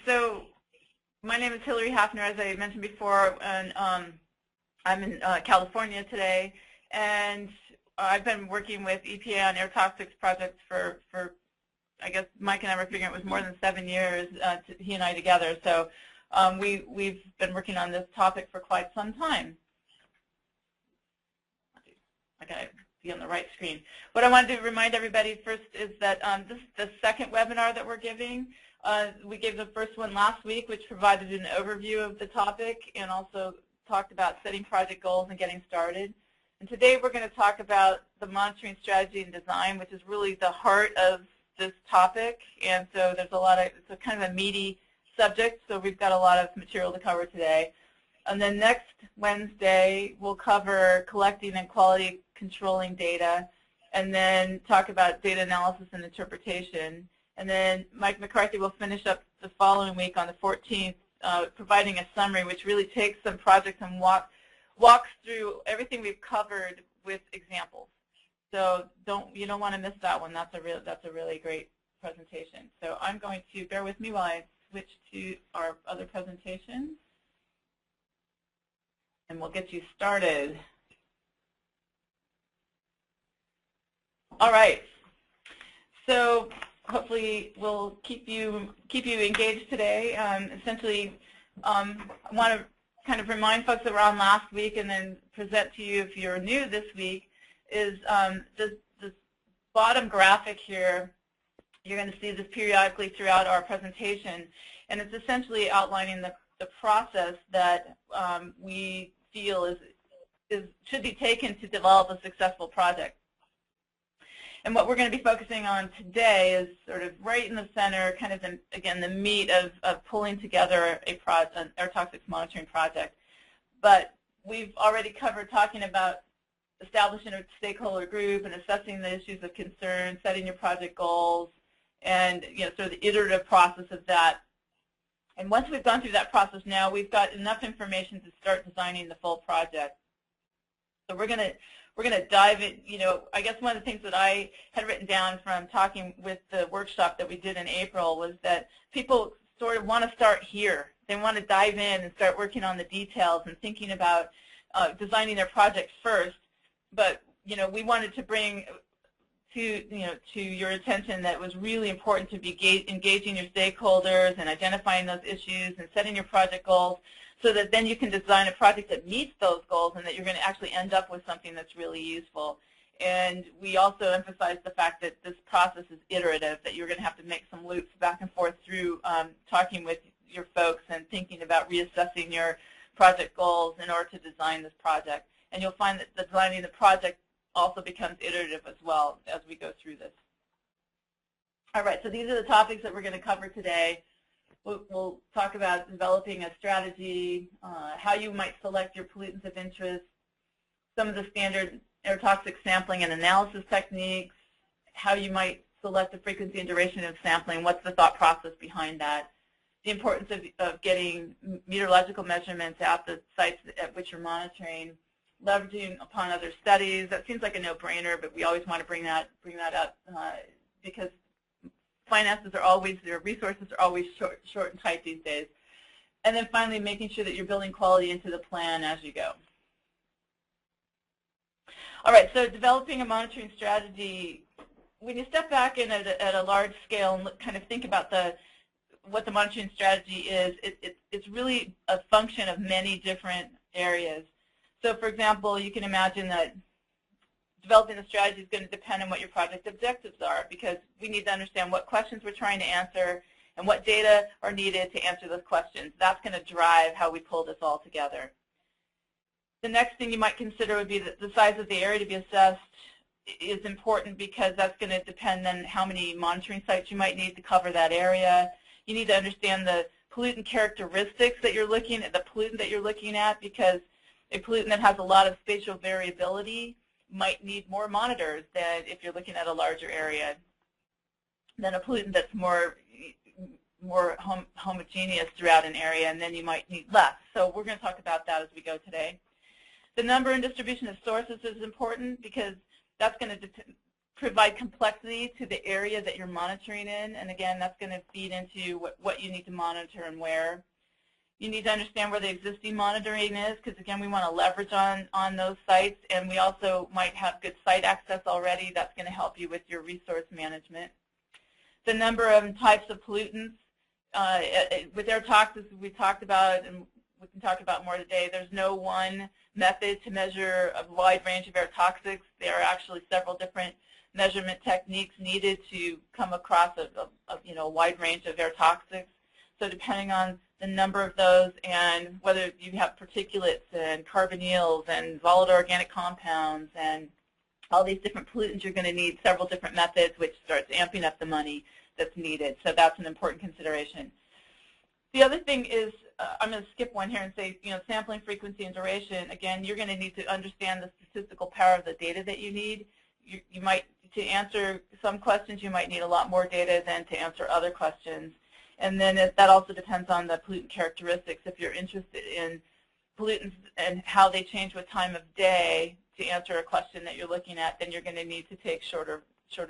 So my name is Hillary Hafner, as I mentioned before, and I'm in California today. And I've been working with EPA on air toxics projects for I guess Mike and I were figuring it was more than 7 years, he and I together. So we've been working on this topic for quite some time. I got to be on the right screen. What I wanted to remind everybody first is that this is the second webinar that we're giving. We gave the first one last week, which provided an overview of the topic and also talked about setting project goals and getting started. And today we're going to talk about the monitoring strategy and design, which is really the heart of this topic. And so there's a lot of, it's a kind of a meaty subject, so we've got a lot of material to cover today. And then next Wednesday, we'll cover collecting and quality controlling data, and then talk about data analysis and interpretation. And then Mike McCarthy will finish up the following week on the 14th, providing a summary, which really takes some projects and walks through everything we've covered with examples. So you don't want to miss that one. That's a really great presentation. So I'm going to bear with me while I switch to our other presentation, and we'll get you started. All right. So hopefully we'll keep you engaged today. Essentially, I want to kind of remind folks that were on last week and then present to you, if you're new this week, is this bottom graphic here. You're going to see this periodically throughout our presentation, and it's essentially outlining the process that we feel should be taken to develop a successful project. And what we're going to be focusing on today is sort of right in the center, kind of, again, the meat of pulling together an air toxics monitoring project. But we've already covered talking about establishing a stakeholder group and assessing the issues of concern, setting your project goals, and sort of the iterative process of that. And once we've gone through that process now, we've got enough information to start designing the full project. So we're going to dive in. I guess one of the things that I had written down from talking with the workshop that we did in April was that people sort of want to start here. They want to dive in and start working on the details and thinking about designing their project first. But we wanted to bring to your attention that it was really important to be engaging your stakeholders and identifying those issues and setting your project goals, so that then you can design a project that meets those goals and that you're going to actually end up with something that's really useful. And we also emphasized the fact that this process is iterative, that you're going to have to make some loops back and forth through talking with your folks and thinking about reassessing your project goals in order to design this project. And you'll find that designing the project also becomes iterative as well as we go through this. All right, so these are the topics that we're going to cover today. We'll talk about developing a strategy, how you might select your pollutants of interest, some of the standard air toxic sampling and analysis techniques, how you might select the frequency and duration of sampling, what's the thought process behind that, the importance of getting meteorological measurements at the sites at which you're monitoring, leveraging upon other studies. That seems like a no-brainer, but we always want to bring that up because finances are always, their resources are always short and tight these days. And then finally, making sure that you're building quality into the plan as you go. All right, so developing a monitoring strategy. When you step back in at a large scale and kind of think about what the monitoring strategy is, it's really a function of many different areas. So, for example, you can imagine that developing the strategy is going to depend on what your project objectives are, because we need to understand what questions we're trying to answer and what data are needed to answer those questions. That's going to drive how we pull this all together. The next thing you might consider would be that the size of the area to be assessed is important, because that's going to depend on how many monitoring sites you might need to cover that area. You need to understand the pollutant characteristics that you're looking at, the pollutant that you're looking at, because a pollutant that has a lot of spatial variability might need more monitors than if you're looking at a larger area, than a pollutant that's more homogeneous throughout an area, and then you might need less. So we're going to talk about that as we go today. The number and distribution of sources is important, because that's going to provide complexity to the area that you're monitoring in, and again, that's going to feed into what you need to monitor and where. You need to understand where the existing monitoring is, because again, we want to leverage on those sites, and we also might have good site access already. That's going to help you with your resource management. The number of types of pollutants. With air toxics, we talked about, and we can talk about more today, there's no one method to measure a wide range of air toxics. There are actually several different measurement techniques needed to come across a wide range of air toxics. So depending on the number of those and whether you have particulates and carbonyls and volatile organic compounds and all these different pollutants, you're going to need several different methods, which starts amping up the money that's needed. So that's an important consideration. The other thing is, I'm going to skip one here and say, sampling frequency and duration. Again, you're going to need to understand the statistical power of the data that you need. You might, to answer some questions, you might need a lot more data than to answer other questions. And then that also depends on the pollutant characteristics. If you're interested in pollutants and how they change with time of day to answer a question that you're looking at, then you're going to need to take shorter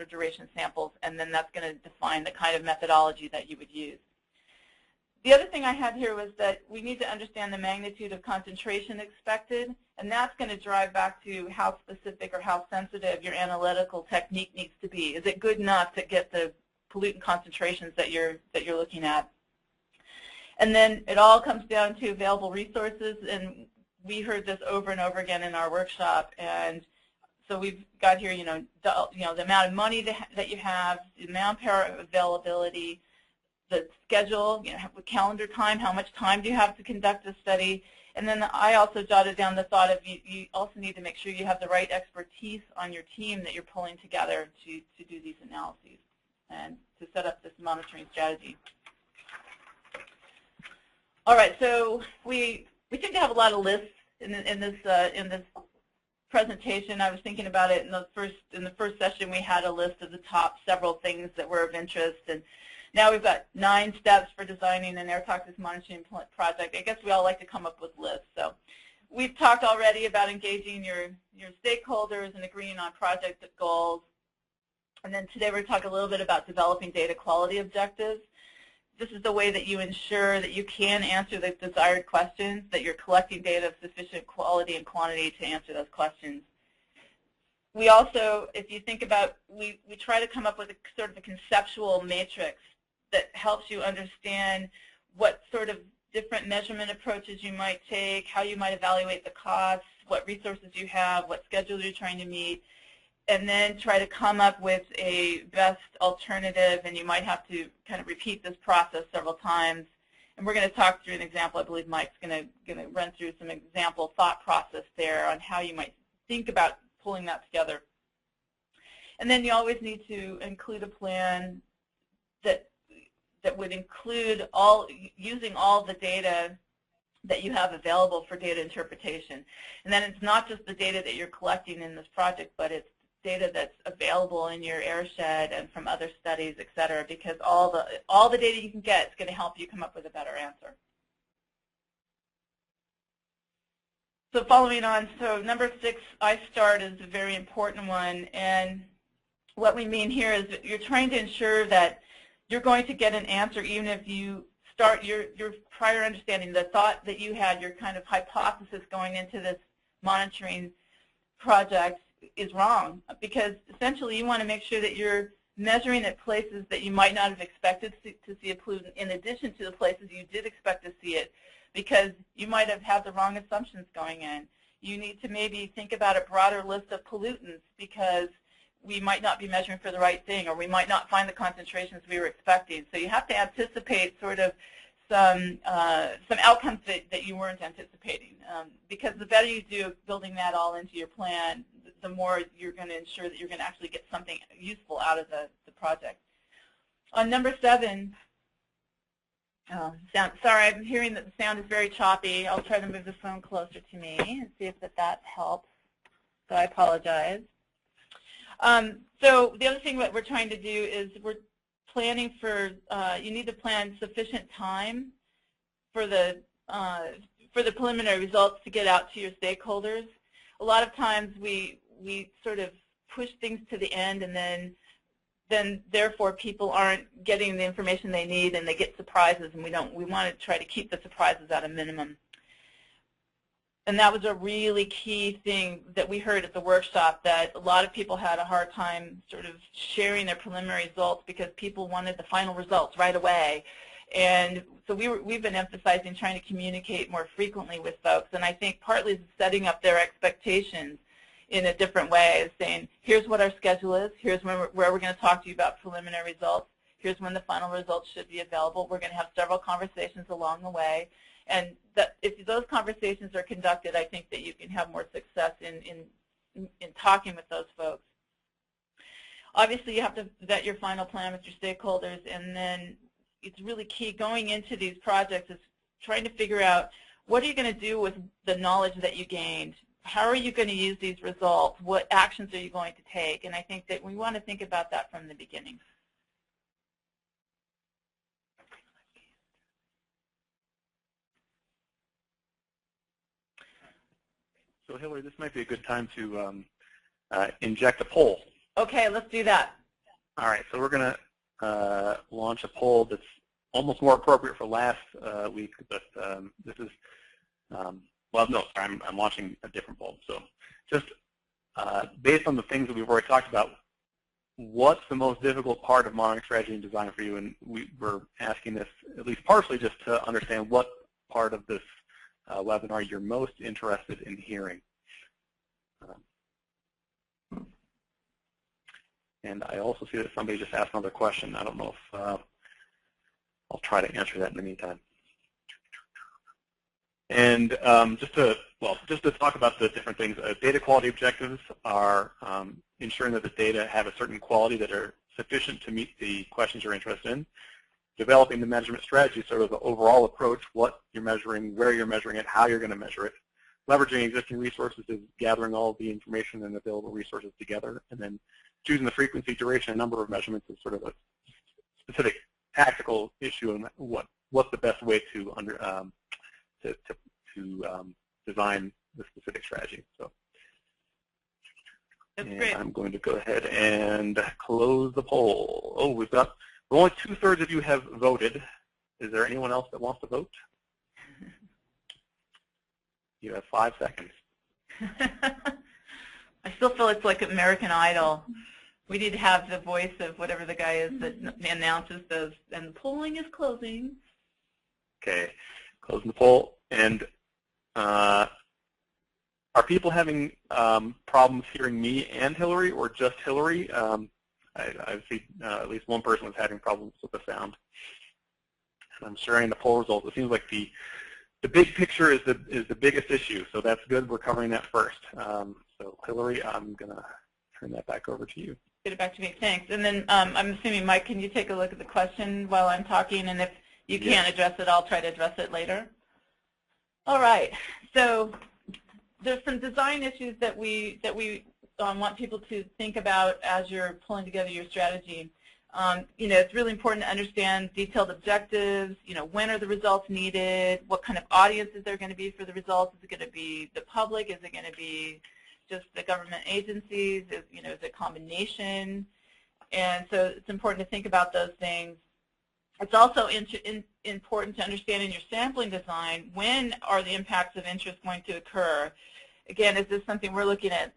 duration samples, and then that's going to define the kind of methodology that you would use. The other thing I had here was that we need to understand the magnitude of concentration expected, and that's going to drive back to how specific or how sensitive your analytical technique needs to be. Is it good enough to get the pollutant concentrations that you're looking at? And then it all comes down to available resources, and we heard this over and over again in our workshop. And so we've got here, the amount of money that you have, the manpower availability, the schedule, calendar time, how much time do you have to conduct a study. And then I also jotted down the thought of you also need to make sure you have the right expertise on your team that you're pulling together to do these analyses and to set up this monitoring strategy. All right, so we seem to have a lot of lists in this presentation. I was thinking about it in the first session. We had a list of the top several things that were of interest, and now we've got 9 steps for designing an air toxics monitoring project. I guess we all like to come up with lists. So we've talked already about engaging your stakeholders and agreeing on project goals. And then today we're going to talk a little bit about developing data quality objectives. This is the way that you ensure that you can answer the desired questions, that you're collecting data of sufficient quality and quantity to answer those questions. We also, if you think about, we try to come up with a sort of a conceptual matrix that helps you understand what sort of different measurement approaches you might take, how you might evaluate the costs, what resources you have, what schedule you're trying to meet, and then try to come up with a best alternative, and you might have to kind of repeat this process several times. And we're going to talk through an example. I believe Mike's going to run through some example thought process there on how you might think about pulling that together. And then you always need to include a plan that would include using all the data that you have available for data interpretation. And then it's not just the data that you're collecting in this project, but it's data that's available in your airshed and from other studies, et cetera, because all the data you can get is going to help you come up with a better answer. So following on, so number 6, I-START is a very important one. And what we mean here is that you're trying to ensure that you're going to get an answer even if you start your prior understanding, the thought that you had, your kind of hypothesis going into this monitoring project is wrong, because essentially you want to make sure that you're measuring at places that you might not have expected to see a pollutant in addition to the places you did expect to see it, because you might have had the wrong assumptions going in. You need to maybe think about a broader list of pollutants, because we might not be measuring for the right thing, or we might not find the concentrations we were expecting. So you have to anticipate sort of some outcomes that you weren't anticipating, because the better you do building that all into your plan, the more you're going to ensure that you're going to actually get something useful out of the project. On number 7, sorry, I'm hearing that the sound is very choppy. I'll try to move the phone closer to me and see if that helps. So I apologize. So the other thing that we're trying to do is we're planning for, you need to plan sufficient time for the preliminary results to get out to your stakeholders. A lot of times we sort of push things to the end, and then therefore people aren't getting the information they need, and they get surprises, and we want to try to keep the surprises at a minimum. And that was a really key thing that we heard at the workshop, that a lot of people had a hard time sort of sharing their preliminary results because people wanted the final results right away. And so we've been emphasizing trying to communicate more frequently with folks, and I think partly is setting up their expectations in a different way, is saying, here's what our schedule is, here's where we're going to talk to you about preliminary results, here's when the final results should be available. We're going to have several conversations along the way. And that if those conversations are conducted, I think that you can have more success in talking with those folks. Obviously, you have to vet your final plan with your stakeholders, and then it's really key going into these projects is trying to figure out what are you going to do with the knowledge that you gained. How are you going to use these results? What actions are you going to take? And I think that we want to think about that from the beginning. So Hillary, this might be a good time to inject a poll. Okay, let's do that. All right, so we're going to launch a poll that's almost more appropriate for last week, but this is, well, no, sorry, I'm launching a different poll. So just based on the things that we've already talked about, what's the most difficult part of monitoring strategy and design for you? And we're asking this at least partially just to understand what part of this webinar you're most interested in hearing. And I also see that somebody just asked another question. I don't know if I'll try to answer that in the meantime. And just to talk about the different things, data quality objectives are ensuring that the data have a certain quality that are sufficient to meet the questions you're interested in. Developing the measurement strategy, sort of the overall approach, what you're measuring, where you're measuring it, how you're going to measure it. Leveraging existing resources is gathering all of the information and available resources together, and then choosing the frequency, duration, and number of measurements is sort of a specific tactical issue, and what's the best way to design the specific strategy. So, That's great. I'm going to go ahead and close the poll. Oh, we've got only 2/3 of you have voted. Is there anyone else that wants to vote? You have 5 seconds. I still feel it's like American Idol. We need to have the voice of whatever the guy is that announces those, and the polling is closing. Okay, closing the poll. And are people having problems hearing me and Hillary, or just Hillary? I see at least one person was having problems with the sound. And I'm sharing the poll results. It seems like the big picture is the biggest issue, so that's good. We're covering that first. So Hillary, I'm going to turn that back over to you. Get it back to me, thanks. And then I'm assuming, Mike, can you take a look at the question while I'm talking? And if you can't address it, I'll try to address it later. All right. So there's some design issues that we want people to think about as you're pulling together your strategy. It's really important to understand detailed objectives. When are the results needed? What kind of audience is there going to be for the results? Is it going to be the public? Is it going to be just the government agencies? Is it a combination? And so it's important to think about those things. It's also important to understand in your sampling design, when are the impacts of interest going to occur? Again, is this something we're looking at,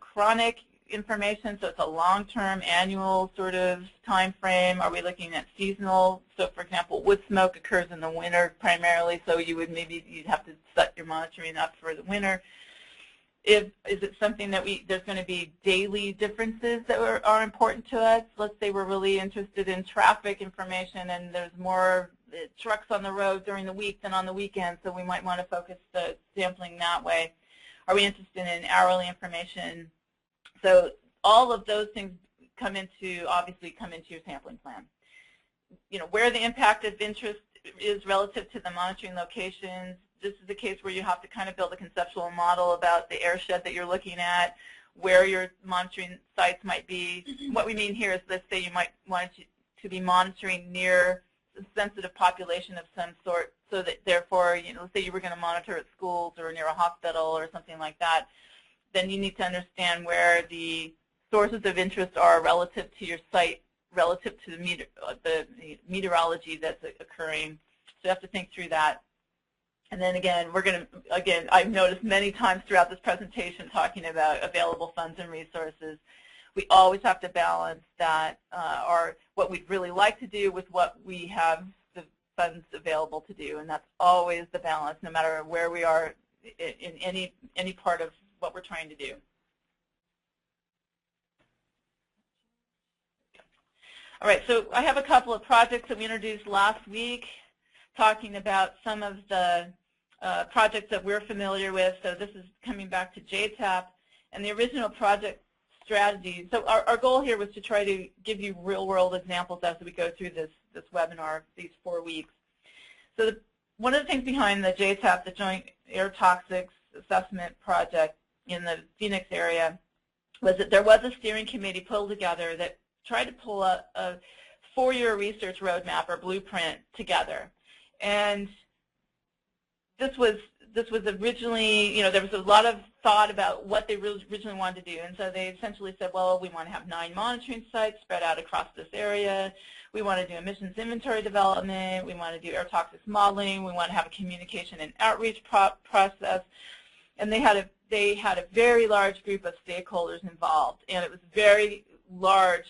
chronic information, so it's a long-term, annual sort of time frame? Are we looking at seasonal? So, for example, wood smoke occurs in the winter primarily, so you'd have to set your monitoring up for the winter. Is it something that there's going to be daily differences that are important to us? Let's say we're really interested in traffic information, and there's more trucks on the road during the week than on the weekend, so we might want to focus the sampling that way. Are we interested in hourly information? So all of those things obviously come into your sampling plan. Where the impact of interest is relative to the monitoring locations. This is a case where you have to kind of build a conceptual model about the airshed that you're looking at, where your monitoring sites might be. What we mean here is, let's say you might want to be monitoring near a sensitive population of some sort, so that therefore, let's say you were going to monitor at schools or near a hospital or something like that, then you need to understand where the sources of interest are relative to your site, relative to the meteorology that's occurring. So you have to think through that. And then again, I've noticed many times throughout this presentation talking about available funds and resources. We always have to balance that, what we'd really like to do with what we have the funds available to do, and that's always the balance, no matter where we are in any part of what we're trying to do. All right, so I have a couple of projects that we introduced last week, talking about some of the projects that we're familiar with. So this is coming back to JTAP and the original project strategy. So our goal here was to try to give you real-world examples as we go through this webinar, these 4 weeks. So one of the things behind the JTAP, the Joint Air Toxics Assessment Project in the Phoenix area, was that there was a steering committee pulled together that tried to pull a 4-year research roadmap or blueprint together. And this was originally, there was a lot of thought about what they originally wanted to do. And so they essentially said, well, we want to have 9 monitoring sites spread out across this area. We want to do emissions inventory development. We want to do air toxics modeling. We want to have a communication and outreach process. And they had a very large group of stakeholders involved. And it was very large,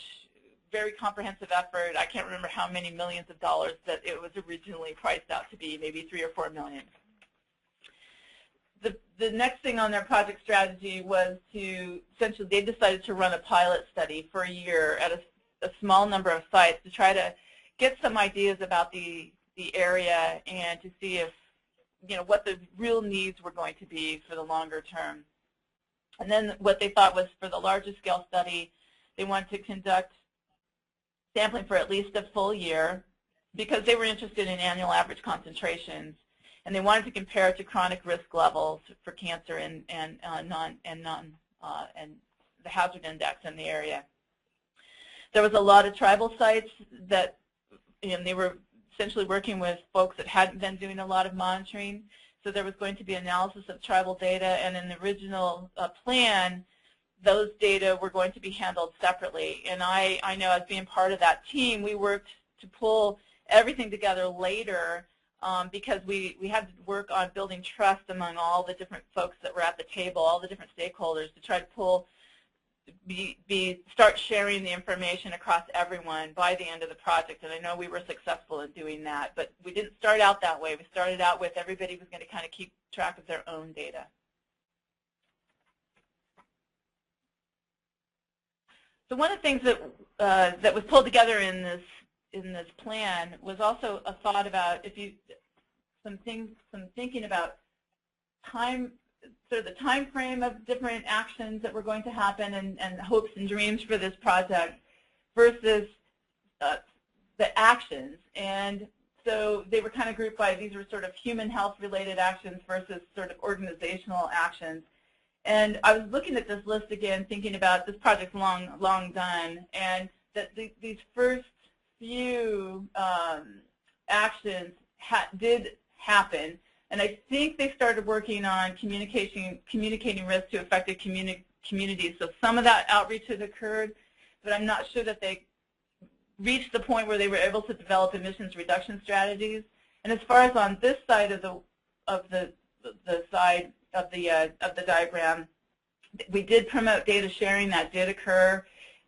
very comprehensive effort. I can't remember how many millions of dollars that it was originally priced out to be, maybe 3 or 4 million. The next thing on their project strategy was to, essentially, they decided to run a pilot study for a year at a small number of sites to try to get some ideas about the area and to see if, what the real needs were going to be for the longer term. And then what they thought was, for the larger scale study, they wanted to conduct sampling for at least a full year because they were interested in annual average concentrations. And they wanted to compare it to chronic risk levels for cancer and the hazard index in the area. There was a lot of tribal sites that, they were essentially working with folks that hadn't been doing a lot of monitoring. So there was going to be analysis of tribal data, and in the original plan, those data were going to be handled separately. And I know, as being part of that team, we worked to pull everything together later. Because we had to work on building trust among all the different folks that were at the table, all the different stakeholders, to try to start sharing the information across everyone by the end of the project. And I know we were successful in doing that, but we didn't start out that way. We started out with everybody was going to kind of keep track of their own data. So one of the things that was pulled together in this plan was also a thought about some thinking about the time frame of different actions that were going to happen and hopes and dreams for this project versus the actions. And so they were kind of grouped by, these were sort of human health related actions versus sort of organizational actions. And I was looking at this list again, thinking about this project's long done, and that these first few actions did happen, and I think they started working on communicating risk to affected communities. So some of that outreach has occurred, but I'm not sure that they reached the point where they were able to develop emissions reduction strategies. And as far as on this side of the diagram, we did promote data sharing. That did occur.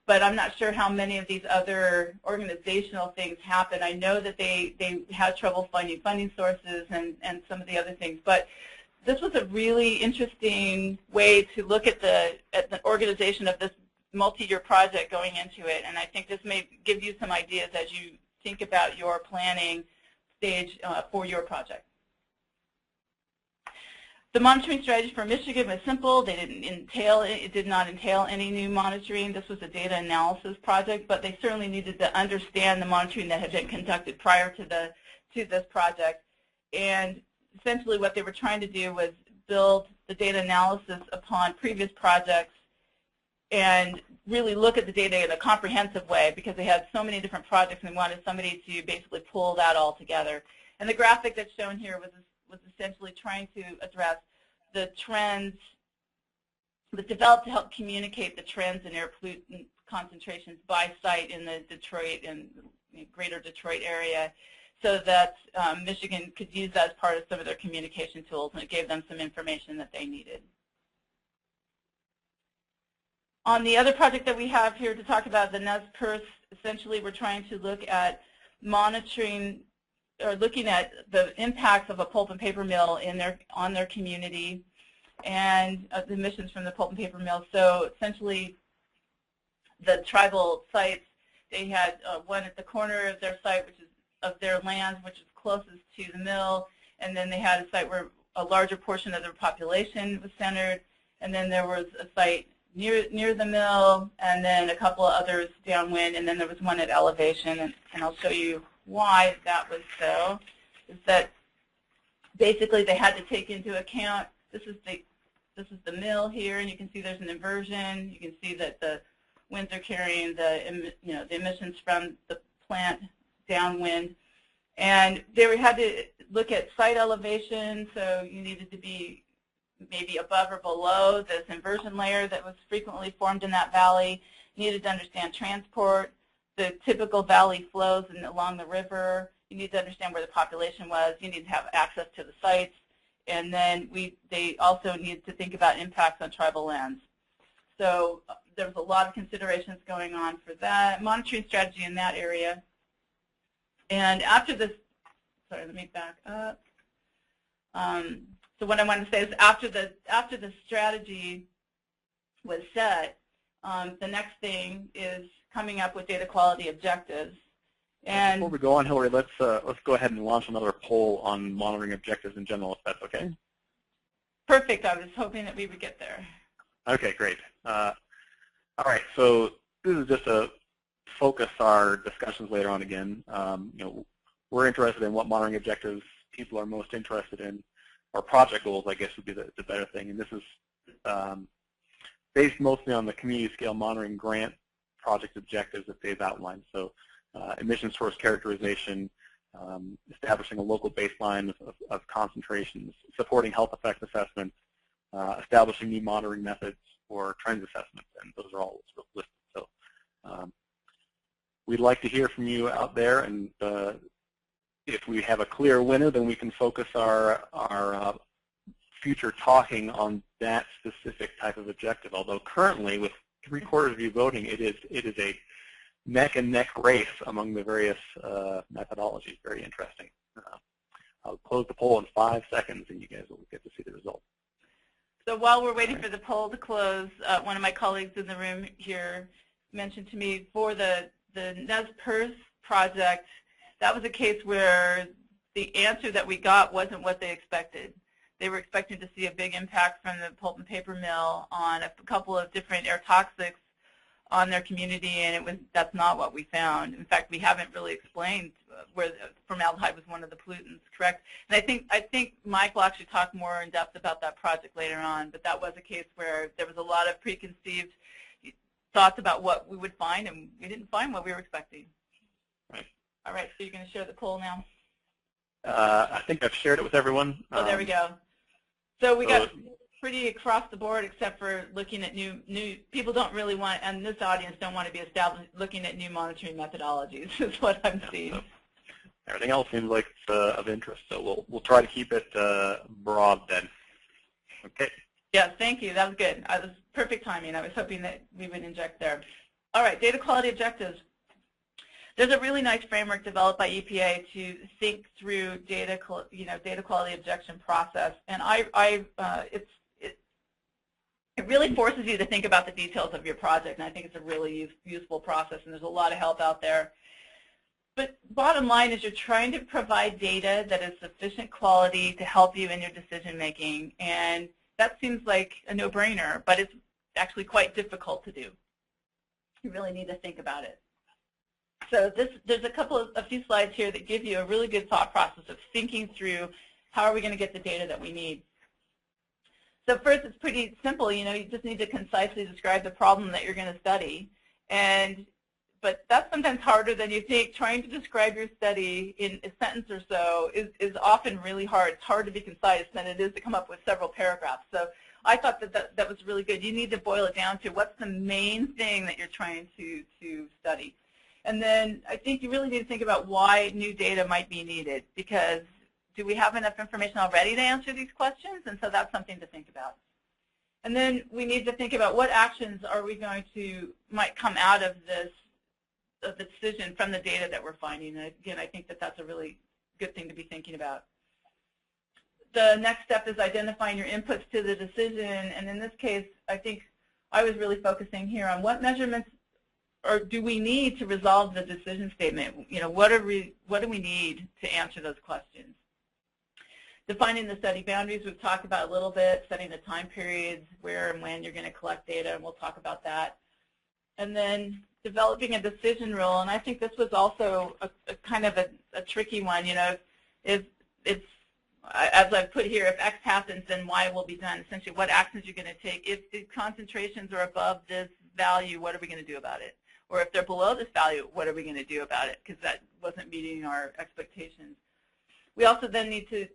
But I'm not sure how many of these other organizational things happened. I know that they had trouble finding funding sources and some of the other things. But this was a really interesting way to look at the organization of this multi-year project going into it. And I think this may give you some ideas as you think about your planning stage for your project. The monitoring strategy for Michigan was simple. It did not entail any new monitoring. This was a data analysis project, but they certainly needed to understand the monitoring that had been conducted prior to this project. And essentially what they were trying to do was build the data analysis upon previous projects and really look at the data in a comprehensive way, because they had so many different projects and they wanted somebody to basically pull that all together. And the graphic that's shown here was essentially trying to address the trends was developed to help communicate the trends in air pollutant concentrations by site in the Detroit and greater Detroit area, so that Michigan could use that as part of some of their communication tools, and it gave them some information that they needed. On the other project that we have here to talk about, the NESPERS, essentially we're trying to look at monitoring or looking at the impacts of a pulp and paper mill on their community and the emissions from the pulp and paper mill. So essentially the tribal sites, they had one at the corner of their site, which is of their land, which is closest to the mill, and then they had a site where a larger portion of their population was centered, and then there was a site near the mill, and then a couple of others downwind, and then there was one at elevation, and I'll show you why that was so. Is that basically they had to take into account, this is the mill here, and you can see there's an inversion. You can see that the winds are carrying the emissions from the plant downwind, and they had to look at site elevation, so you needed to be maybe above or below this inversion layer that was frequently formed in that valley. You needed to understand transport, the typical valley flows along the river. You need to understand where the population was. You need to have access to the sites. And then they also needed to think about impacts on tribal lands. So there was a lot of considerations going on for that, monitoring strategy in that area. And after this, sorry, let me back up. So what I wanted to say is after the strategy was set, the next thing is coming up with data quality objectives. And before we go on, Hillary, let's go ahead and launch another poll on monitoring objectives in general, if that's okay. Perfect. I was hoping that we would get there. Okay, great. All right, so this is just to focus our discussions later on again. We're interested in what monitoring objectives people are most interested in, or project goals, I guess, would be the better thing. And this is based mostly on the community scale monitoring grant project objectives that they've outlined. So emission source characterization, establishing a local baseline of concentrations, supporting health effect assessments, establishing new monitoring methods or trends assessments, and those are all listed. So we'd like to hear from you out there, and if we have a clear winner, then we can focus our future talking on that specific type of objective. Although currently, with 3/4 of you voting, it is a neck-and-neck race among the various methodologies. Very interesting. I'll close the poll in 5 seconds, and you guys will get to see the results. So while we're waiting for the poll to close, one of my colleagues in the room here mentioned to me for the NESPERS project, that was a case where the answer that we got wasn't what they expected. They were expecting to see a big impact from the pulp and paper mill on a couple of different air toxics on their community, and that's not what we found. In fact, we haven't really explained where formaldehyde was one of the pollutants, correct? And I think Mike will actually talk more in depth about that project later on, but that was a case where there was a lot of preconceived thoughts about what we would find, and we didn't find what we were expecting. Right. All right, so you're going to share the poll now? I think I've shared it with everyone. Oh, there we go. So we got pretty across the board, except for looking at new people don't really want, and this audience don't want to be looking at new monitoring methodologies is what I'm seeing. So everything else seems like it's of interest, so we'll try to keep it broad then. Okay. Yes, thank you. That was good. That was perfect timing. I was hoping that we would inject there. All right, data quality objectives. There's a really nice framework developed by EPA to think through data quality objection process, and it really forces you to think about the details of your project, and I think it's a really useful process, and there's a lot of help out there. But bottom line is you're trying to provide data that is sufficient quality to help you in your decision making, and that seems like a no-brainer, but it's actually quite difficult to do. You really need to think about it. So there's a few slides here that give you a really good thought process of thinking through how are we going to get the data that we need. So first, it's pretty simple. You just need to concisely describe the problem that you're going to study, but that's sometimes harder than you think. Trying to describe your study in a sentence or so is often really hard. It's hard to be concise than it is to come up with several paragraphs. So I thought that was really good. You need to boil it down to what's the main thing that you're trying to study. And then I think you really need to think about why new data might be needed, because do we have enough information already to answer these questions? And so that's something to think about. And then we need to think about what actions are we going to, might come out of this, of the decision from the data that we're finding. And again, I think that that's a really good thing to be thinking about. The next step is identifying your inputs to the decision. And in this case, I think I was really focusing here on what measurements or do we need to resolve the decision statement? You know, what do we need to answer those questions? Defining the study boundaries, we've talked about a little bit, setting the time periods, where and when you're going to collect data, and we'll talk about that. And then developing a decision rule, and I think this was also a kind of a tricky one. You know, if as I've put here, if X happens, then Y will be done. Essentially, what actions you're going to take. If the concentrations are above this value, what are we going to do about it? Or if they're below this value, what are we going to do about it? Because that wasn't meeting our expectations. We also then need to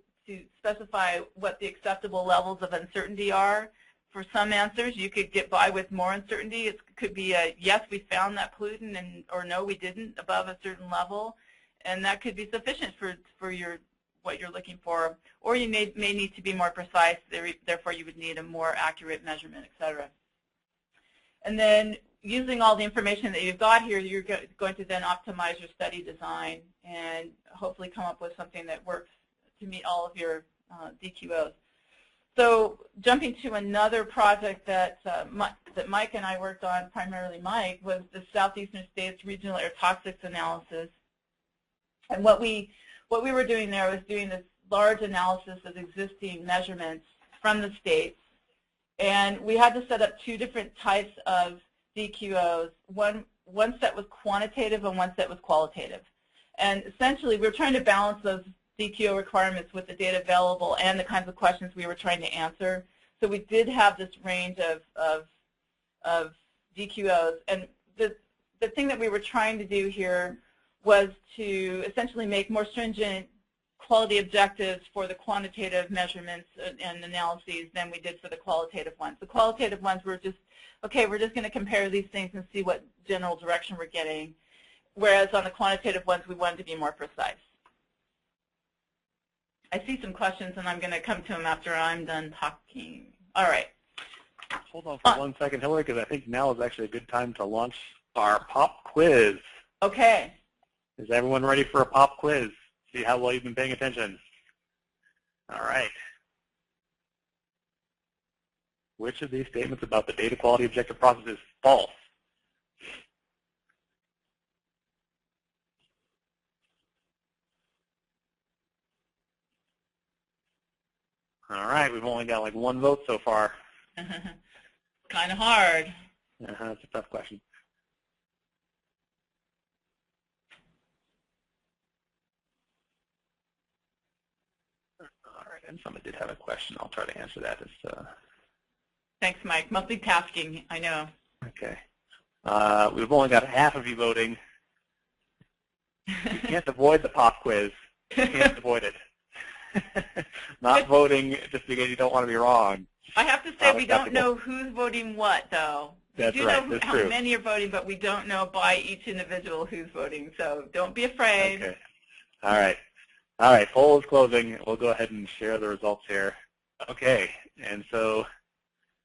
specify what the acceptable levels of uncertainty are. For some answers, you could get by with more uncertainty. It could be a yes, we found that pollutant, and or no, we didn't above a certain level, and that could be sufficient for what you're looking for. Or you may need to be more precise. Therefore, you would need a more accurate measurement, et cetera. And then using all the information that you've got here, you're going to then optimize your study design and hopefully come up with something that works to meet all of your DQOs. So jumping to another project that Mike and I worked on, primarily Mike, was the Southeastern States Regional Air Toxics Analysis. And what we were doing there was doing this large analysis of existing measurements from the states. And we had to set up two different types of DQOs. One set was quantitative and one set was qualitative. And essentially, we were trying to balance those DQO requirements with the data available and the kinds of questions we were trying to answer. So we did have this range of DQOs. And the thing that we were trying to do here was to essentially make more stringent quality objectives for the quantitative measurements and analyses than we did for the qualitative ones. The qualitative ones were just, okay, we're just going to compare these things and see what general direction we're getting, whereas on the quantitative ones, we wanted to be more precise. I see some questions, and I'm going to come to them after I'm done talking. All right. Hold on for 1 second, Hillary, because I think now is actually a good time to launch our pop quiz. Okay. Is everyone ready for a pop quiz? See how well you've been paying attention. All right. Which of these statements about the data quality objective process is false? All right, we've only got like one vote so far. Kind of hard. That's a tough question. All right, and someone did have a question. I'll try to answer that. Thanks, Mike. Multitasking, I know. Okay. We've only got half of you voting. You can't avoid the pop quiz. You can't avoid it. Not voting just because you don't want to be wrong. I have to say we don't know who's voting what, though. That's right. We do know how many are voting, but we don't know by each individual who's voting. So don't be afraid. Okay. All right. All right. Poll is closing. We'll go ahead and share the results here. Okay. And so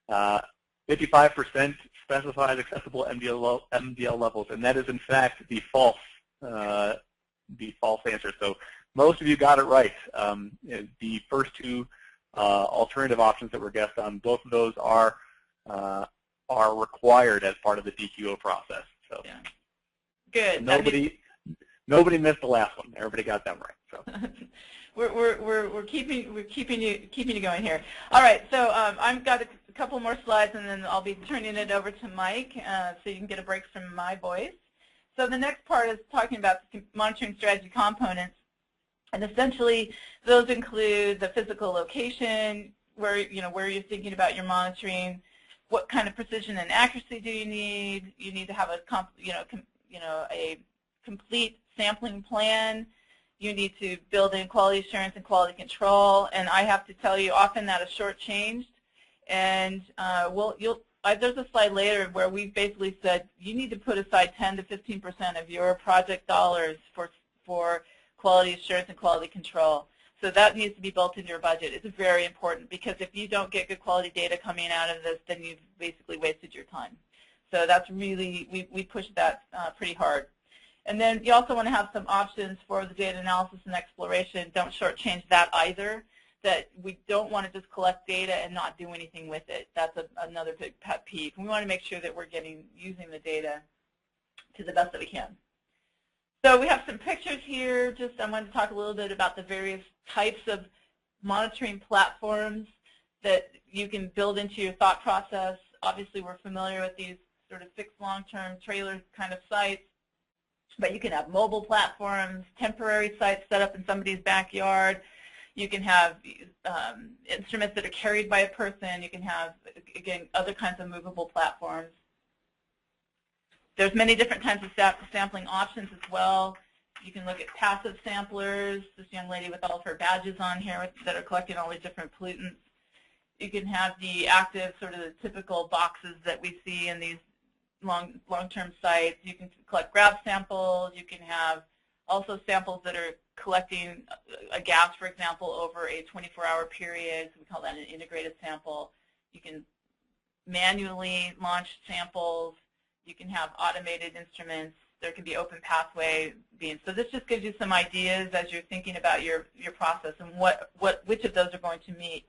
55% specifies acceptable MDL levels, and that is in fact the false answer. So most of you got it right. The first two alternative options that were guessed on, both of those are required as part of the DQO process. So yeah. Good. Nobody missed the last one. Everybody got them right. So we're keeping you going here. All right. So I've got a couple more slides, and then I'll be turning it over to Mike, so you can get a break from my voice. So the next part is talking about the monitoring strategy components. And essentially, those include the physical location, where you're thinking about your monitoring, what kind of precision and accuracy do you need. You need to have a complete sampling plan. You need to build in quality assurance and quality control. And I have to tell you, often that is shortchanged. And there's a slide later where we've basically said you need to put aside 10 to 15% of your project dollars for quality assurance and quality control. So that needs to be built into your budget. It's very important, because if you don't get good quality data coming out of this, then you've basically wasted your time. So that's really, we push that pretty hard. And then you also want to have some options for the data analysis and exploration. Don't shortchange that either, that we don't want to just collect data and not do anything with it. That's another big pet peeve. We want to make sure that we're using the data to the best that we can. So we have some pictures here. I wanted to talk a little bit about the various types of monitoring platforms that you can build into your thought process. Obviously, we're familiar with these sort of fixed long-term trailer kind of sites, but you can have mobile platforms, temporary sites set up in somebody's backyard. You can have instruments that are carried by a person. You can have, again, other kinds of movable platforms. There's many different kinds of sampling options as well. You can look at passive samplers, this young lady with all of her badges on here that are collecting all these different pollutants. You can have the active, sort of the typical boxes that we see in these long-term sites. You can collect grab samples. You can have also samples that are collecting a gas, for example, over a 24-hour period. So we call that an integrated sample. You can manually launch samples. You can have automated instruments. There can be open pathway beams. So this just gives you some ideas as you're thinking about your process and which of those are going to meet.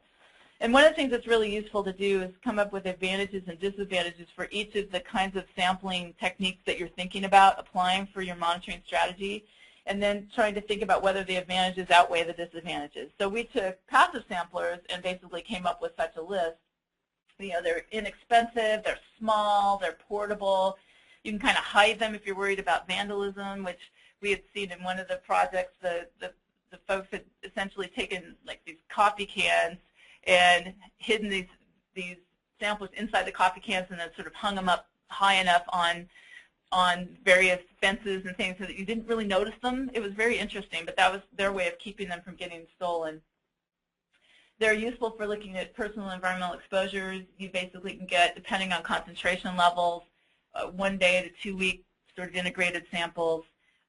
And one of the things that's really useful to do is come up with advantages and disadvantages for each of the kinds of sampling techniques that you're thinking about applying for your monitoring strategy, and then trying to think about whether the advantages outweigh the disadvantages. So we took passive samplers and basically came up with such a list. They're inexpensive, they're small, they're portable. You can kind of hide them if you're worried about vandalism, which we had seen in one of the projects. The folks had essentially taken like these coffee cans and hidden these samplers inside the coffee cans and then sort of hung them up high enough on various fences and things so that you didn't really notice them. It was very interesting, but that was their way of keeping them from getting stolen. They're useful for looking at personal environmental exposures. You basically can get, depending on concentration levels, 1 day to 2 week sort of integrated samples,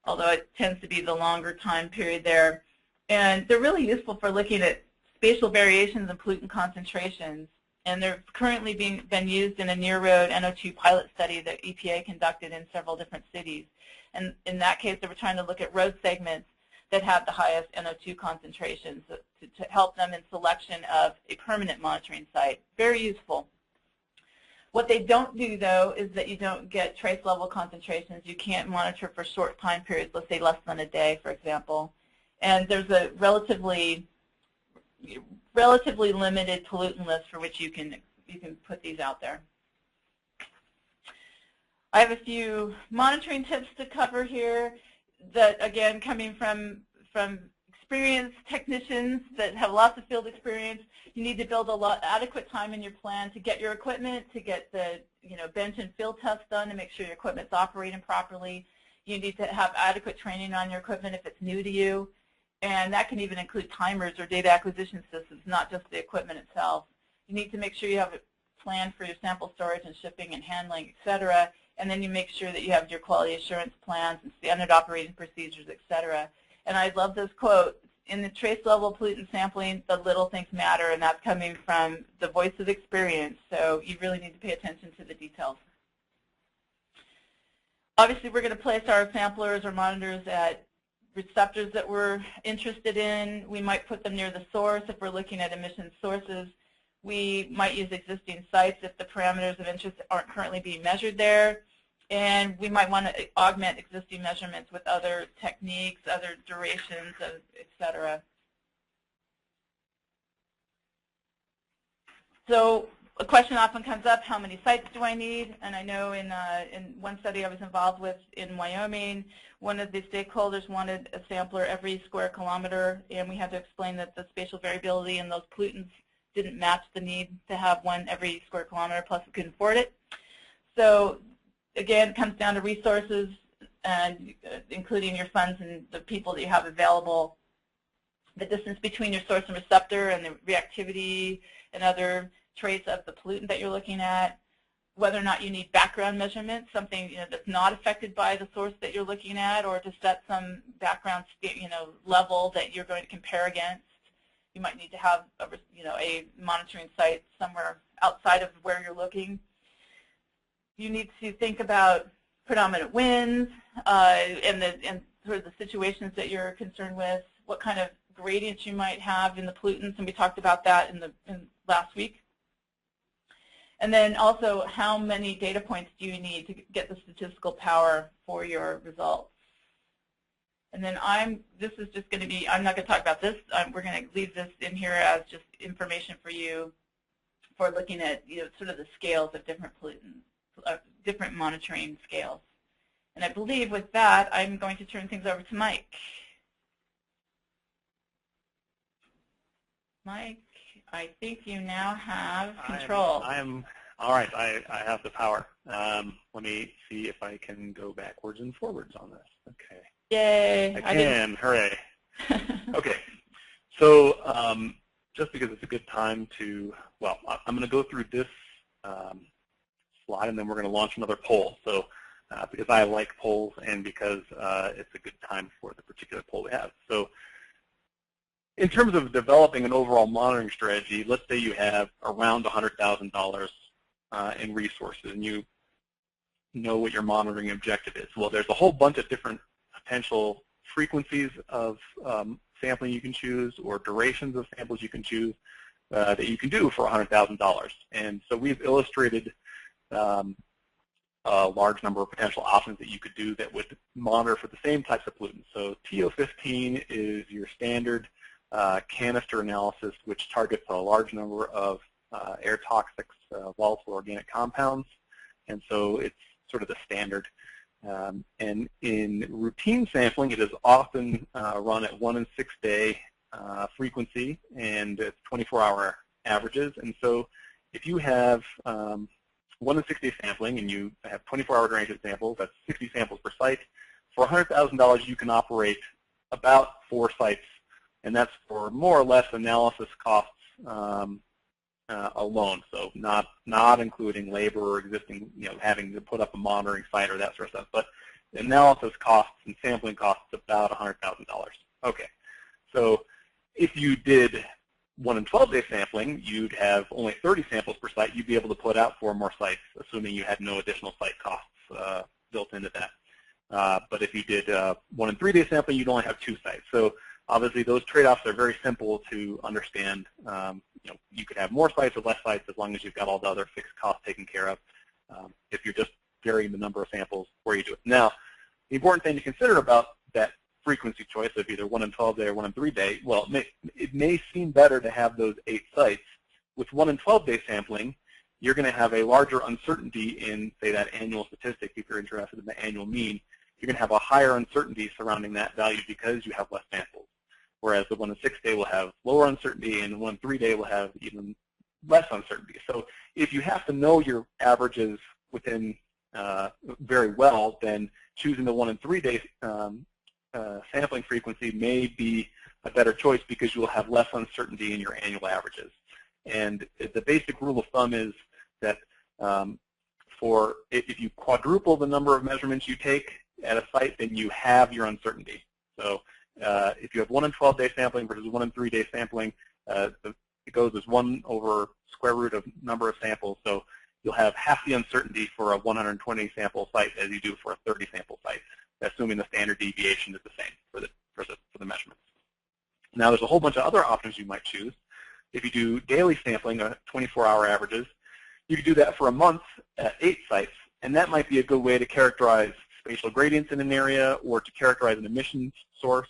although it tends to be the longer time period there. And they're really useful for looking at spatial variations in pollutant concentrations. And they're currently been used in a near-road NO2 pilot study that EPA conducted in several different cities. And in that case, they were trying to look at road segments that have the highest NO2 concentrations to help them in selection of a permanent monitoring site. Very useful. What they don't do, though, is that you don't get trace level concentrations. You can't monitor for short time periods, let's say less than a day, for example. And there's a relatively limited pollutant list for which you can put these out there. I have a few monitoring tips to cover here that, again, coming from experienced technicians that have lots of field experience. You need to build adequate time in your plan to get your equipment, to get the bench and field tests done to make sure your equipment's operating properly. You need to have adequate training on your equipment if it's new to you. And that can even include timers or data acquisition systems, not just the equipment itself. You need to make sure you have a plan for your sample storage and shipping and handling, et cetera. And then you make sure that you have your quality assurance plans and standard operating procedures, et cetera. And I love this quote: in the trace level pollutant sampling, the little things matter, and that's coming from the voice of experience. So you really need to pay attention to the details. Obviously, we're going to place our samplers or monitors at receptors that we're interested in. We might put them near the source if we're looking at emission sources. We might use existing sites if the parameters of interest aren't currently being measured there. And we might want to augment existing measurements with other techniques, other durations, et cetera. So a question often comes up: how many sites do I need? And I know in one study I was involved with in Wyoming, one of the stakeholders wanted a sampler every square kilometer, and we had to explain that the spatial variability in those pollutants didn't match the need to have one every square kilometer, plus we couldn't afford it. So again, it comes down to resources, and including your funds and the people that you have available, the distance between your source and receptor, and the reactivity and other trace of the pollutant that you're looking at, whether or not you need background measurements, something that's not affected by the source that you're looking at, or to set some background level that you're going to compare against. You might need to have a monitoring site somewhere outside of where you're looking. You need to think about predominant winds and sort of the situations that you're concerned with, what kind of gradients you might have in the pollutants, and we talked about that in last week. And then also, how many data points do you need to get the statistical power for your results? And then this is just going to be, I'm not going to talk about this. We're going to leave this in here as just information for you for looking at sort of the scales of different pollutants, different monitoring scales. And I believe with that, I'm going to turn things over to Mike. Mike, I think you now have control. I am all right. I have the power. Let me see if I can go backwards and forwards on this. Okay. Yay! I can. Hooray! Okay. So just because it's a good time to, well, I'm going to go through this slide, and then we're going to launch another poll. So because I like polls, and because it's a good time for the particular poll we have. So in terms of developing an overall monitoring strategy, let's say you have around $100,000 in resources, and you know what your monitoring objective is. Well, there's a whole bunch of different potential frequencies of sampling you can choose, or durations of samples you can choose that you can do for $100,000. And so we've illustrated a large number of potential options that you could do that would monitor for the same types of pollutants. So TO15 is your standard canister analysis, which targets a large number of air toxics, volatile organic compounds, and so it's sort of the standard. And in routine sampling, it is often run at 1 in 6 day frequency, and it's 24-hour averages. And so if you have 1 in 6 day sampling and you have 24-hour duration samples, that's 60 samples per site. For $100,000, you can operate about 4 sites, and that's for more or less analysis costs alone. So not including labor or existing, having to put up a monitoring site or that sort of stuff. But analysis costs and sampling costs about $100,000. Okay. So if you did 1 in 12 day sampling, you'd have only 30 samples per site. You'd be able to put out 4 more sites, assuming you had no additional site costs built into that. But if you did 1 in 3 day sampling, you'd only have 2 sites. So obviously, those trade-offs are very simple to understand. You could have more sites or less sites as long as you've got all the other fixed costs taken care of. If you're just varying the number of samples where you do it. Now, the important thing to consider about that frequency choice of either 1 in 12 day or 1 in 3 day, well, it may seem better to have those 8 sites. With 1 in 12 day sampling, you're going to have a larger uncertainty in, say, that annual statistic. If you're interested in the annual mean, you're going to have a higher uncertainty surrounding that value because you have less samples. Whereas the 1 in 6 day will have lower uncertainty, and the 1 in 3 day will have even less uncertainty. So if you have to know your averages within very well, then choosing the 1 in 3 day sampling frequency may be a better choice because you will have less uncertainty in your annual averages. And the basic rule of thumb is that if you quadruple the number of measurements you take at a site, then you have your uncertainty. So if you have 1 in 12 day sampling versus 1 in 3 day sampling, it goes as 1 over square root of number of samples. So you'll have half the uncertainty for a 120 sample site as you do for a 30 sample site, assuming the standard deviation is the same for the measurements. Now, there's a whole bunch of other options you might choose. If you do daily sampling, 24-hour averages, you can do that for a month at 8 sites, and that might be a good way to characterize spatial gradients in an area or to characterize an emissions source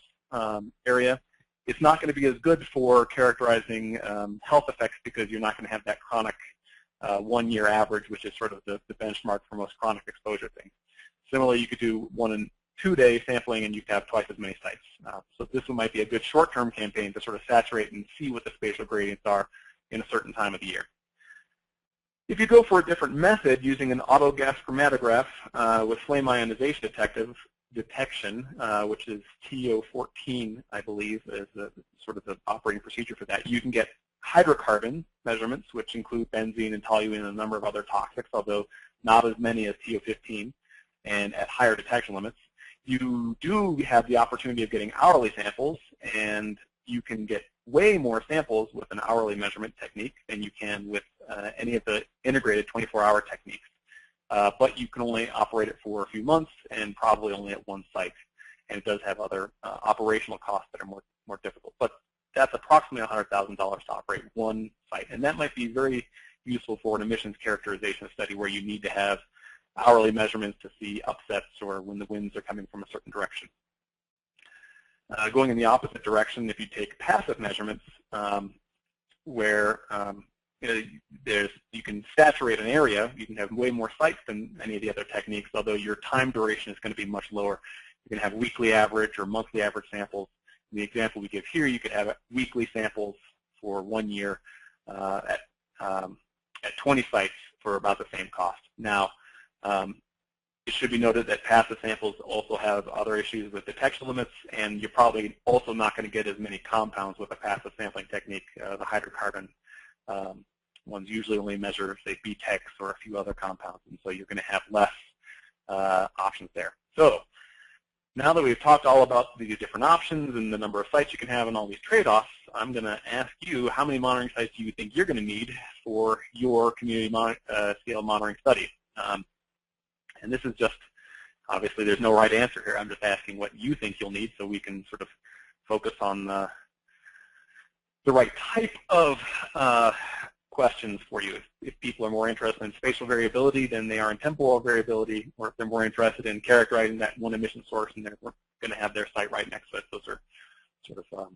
area. It's not going to be as good for characterizing health effects because you're not going to have that chronic 1-year average, which is sort of the benchmark for most chronic exposure things. Similarly, you could do 1 in 2 day sampling and you could have twice as many sites. So this one might be a good short-term campaign to sort of saturate and see what the spatial gradients are in a certain time of the year. If you go for a different method using an autogas chromatograph with flame ionization detection, which is TO14, I believe, is sort of the operating procedure for that, you can get hydrocarbon measurements, which include benzene and toluene and a number of other toxics, although not as many as TO15 and at higher detection limits. You do have the opportunity of getting hourly samples, and you can get way more samples with an hourly measurement technique than you can with any of the integrated 24-hour techniques. But you can only operate it for a few months and probably only at one site. And it does have other operational costs that are more difficult. But that's approximately $100,000 to operate one site. And that might be very useful for an emissions characterization study where you need to have hourly measurements to see upsets or when the winds are coming from a certain direction. Going in the opposite direction, if you take passive measurements, where you can saturate an area, you can have way more sites than any of the other techniques, although your time duration is going to be much lower. You can have weekly average or monthly average samples. In the example we give here, you could have weekly samples for 1 year at 20 sites for about the same cost. Now, it should be noted that passive samples also have other issues with detection limits, and you're probably also not going to get as many compounds with a passive sampling technique. The hydrocarbon ones usually only measure, say, BTEX or a few other compounds, and so you're going to have less options there. So now that we've talked all about these different options and the number of sites you can have and all these trade-offs, I'm going to ask you how many monitoring sites do you think you're going to need for your community scale monitoring study. And this is just, obviously there's no right answer here. I'm just asking what you think you'll need so we can sort of focus on the right type of questions for you. If people are more interested in spatial variability than they are in temporal variability, or if they're more interested in characterizing that one emission source and they're going to have their site right next to it, those are sort of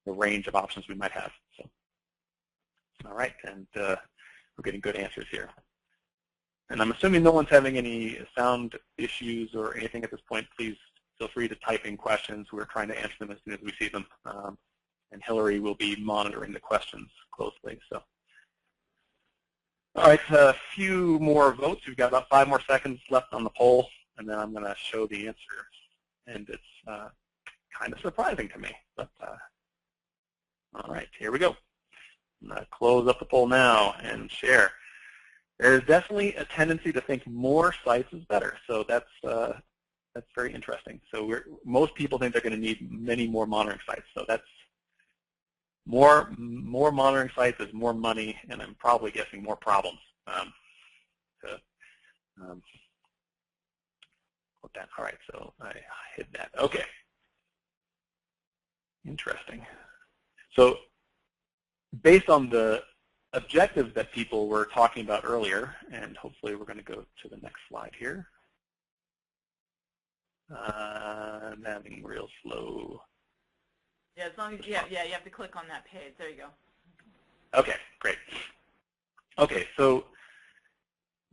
the range of options we might have. So, all right, and we're getting good answers here. And I'm assuming no one's having any sound issues or anything at this point. Please feel free to type in questions. We're trying to answer them as soon as we see them. And Hillary will be monitoring the questions closely. So, all right, a few more votes. We've got about 5 more seconds left on the poll, and then I'm going to show the answer. And it's kind of surprising to me. But all right, here we go. I'm going to close up the poll now and share. There's definitely a tendency to think more sites is better, so that's very interesting. So most people think they're going to need many more monitoring sites, so that's more monitoring sites is more money, and I'm probably guessing more problems. All right, so I hid that. Okay, interesting. So based on the objectives that people were talking about earlier, and hopefully we're going to go to the next slide here. I'm having real slow. Yeah, as long as you have to click on that page. There you go. Okay, great. Okay, so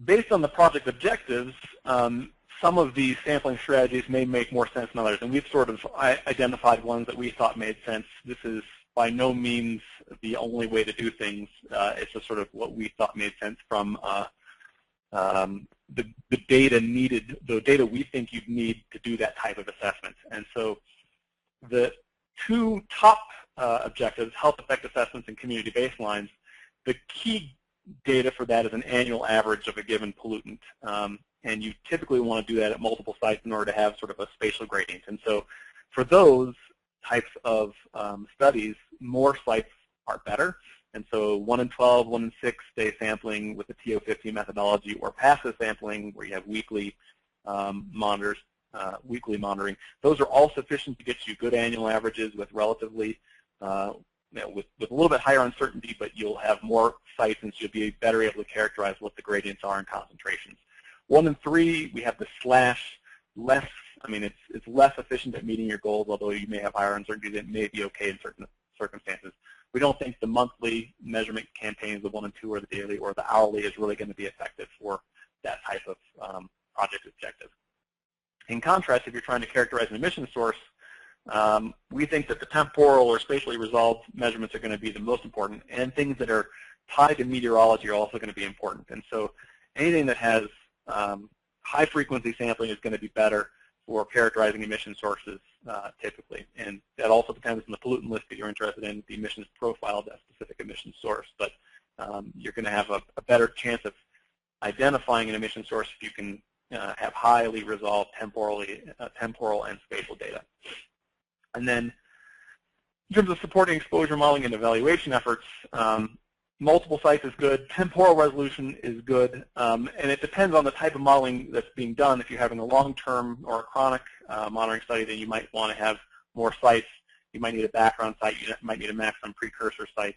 based on the project objectives, some of these sampling strategies may make more sense than others, and we've sort of identified ones that we thought made sense. This is by no means the only way to do things. It's just sort of what we thought made sense from the data needed, the data we think you'd need to do that type of assessment. And so the 2 top objectives, health effect assessments and community baselines, the key data for that is an annual average of a given pollutant. And you typically want to do that at multiple sites in order to have sort of a spatial gradient. And so for those types of studies, more sites are better. And so 1 in 12, 1 in 6 day sampling with the TO15 methodology, or passive sampling where you have weekly monitors, weekly monitoring, those are all sufficient to get you good annual averages with relatively, with a little bit higher uncertainty, but you'll have more sites and so you'll be better able to characterize what the gradients are in concentrations. 1 in 3, we have the slash less. I mean, it's less efficient at meeting your goals, although you may have higher uncertainty that may be okay in certain circumstances. We don't think the monthly measurement campaigns, the 1 and 2 or the daily or the hourly, is really going to be effective for that type of project objective. In contrast, if you're trying to characterize an emission source, we think that the temporal or spatially resolved measurements are going to be the most important, and things that are tied to meteorology are also going to be important. And so anything that has high frequency sampling is going to be better for characterizing emission sources typically. And that also depends on the pollutant list that you're interested in, the emissions profile of that specific emission source, but you're going to have a better chance of identifying an emission source if you can have highly resolved temporal and spatial data. And then in terms of supporting exposure modeling and evaluation efforts, multiple sites is good, temporal resolution is good, and it depends on the type of modeling that's being done. If you're having a long-term or a chronic monitoring study, then you might want to have more sites. You might need a background site. You might need a maximum precursor site.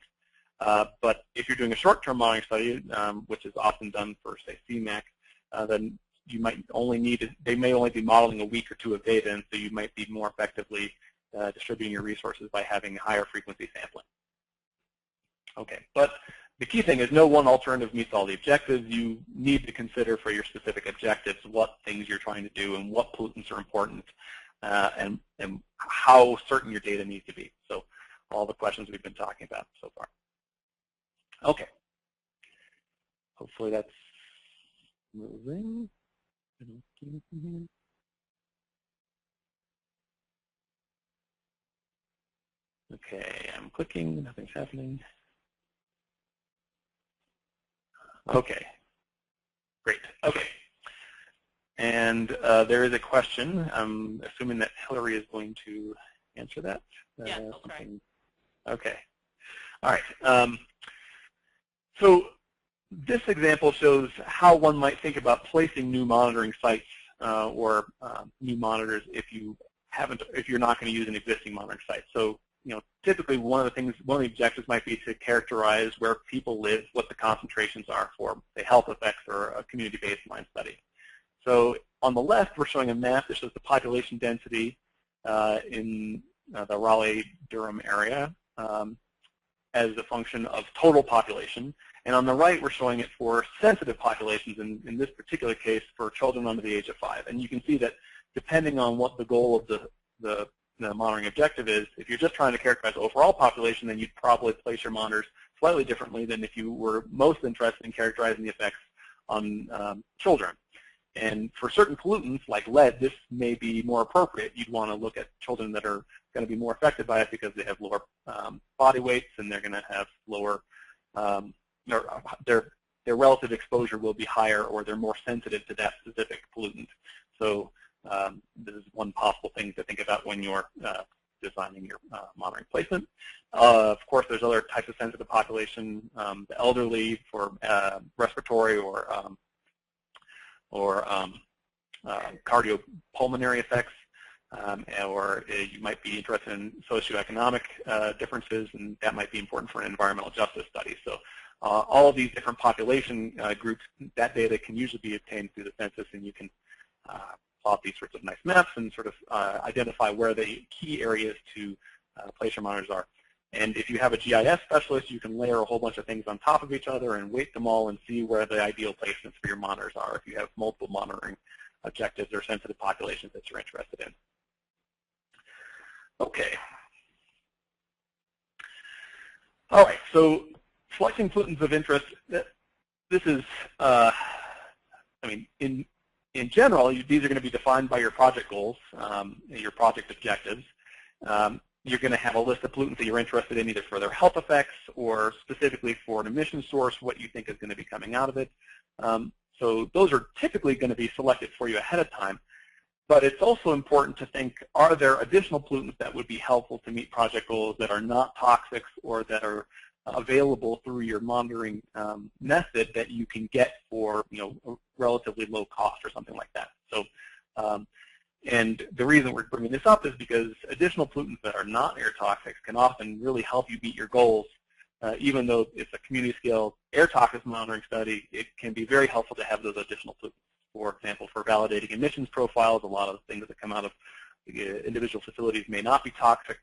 But if you're doing a short-term monitoring study, which is often done for, say, CMAC, then you might only need, they may only be modeling a week or two of data, and so you might be more effectively distributing your resources by having higher frequency sampling. Okay, but the key thing is no one alternative meets all the objectives. You need to consider for your specific objectives what things you're trying to do and what pollutants are important and how certain your data needs to be. So all the questions we've been talking about so far. Okay. Hopefully that's moving. Okay, I'm clicking, nothing's happening. Okay, great. Okay, and there is a question. I'm assuming that Hillary is going to answer that. Yeah, I'll try. Okay, all right. So this example shows how one might think about placing new monitoring sites or new monitors if you're not going to use an existing monitoring site. So typically one of the objectives might be to characterize where people live, what the concentrations are for, say, health effects or a community baseline study. So on the left, we're showing a map that shows the population density in the Raleigh-Durham area as a function of total population. And on the right, we're showing it for sensitive populations, in this particular case, for children under the age of 5. And you can see that depending on what the goal of the monitoring objective is, if you're just trying to characterize the overall population, then you'd probably place your monitors slightly differently than if you were most interested in characterizing the effects on children. And for certain pollutants, like lead, this may be more appropriate. You'd want to look at children that are going to be more affected by it because they have lower body weights and they're going to have lower, their relative exposure will be higher, or they're more sensitive to that specific pollutant. So this is one possible thing to think about when you're designing your monitoring placement. Of course, there's other types of sensitive population, the elderly for respiratory or cardiopulmonary effects, or you might be interested in socioeconomic differences, and that might be important for an environmental justice study. So all of these different population groups, that data can usually be obtained through the census, and you can plot these sorts of nice maps and sort of identify where the key areas to place your monitors are. And if you have a GIS specialist, you can layer a whole bunch of things on top of each other and weight them all and see where the ideal placements for your monitors are if you have multiple monitoring objectives or sensitive populations that you're interested in. Okay. All right, so selecting pollutants of interest, this is, I mean, in general, these are going to be defined by your project goals, your project objectives. You're going to have a list of pollutants that you're interested in, either for their health effects or specifically for an emission source, what you think is going to be coming out of it. So those are typically going to be selected for you ahead of time. But it's also important to think, are there additional pollutants that would be helpful to meet project goals that are not toxic or that are available through your monitoring method that you can get for a relatively low cost or something like that. So, and the reason we're bringing this up is because additional pollutants that are not air toxic can often really help you meet your goals. Even though it's a community scale air toxic monitoring study, it can be very helpful to have those additional pollutants. For example, for validating emissions profiles, a lot of the things that come out of individual facilities may not be toxic,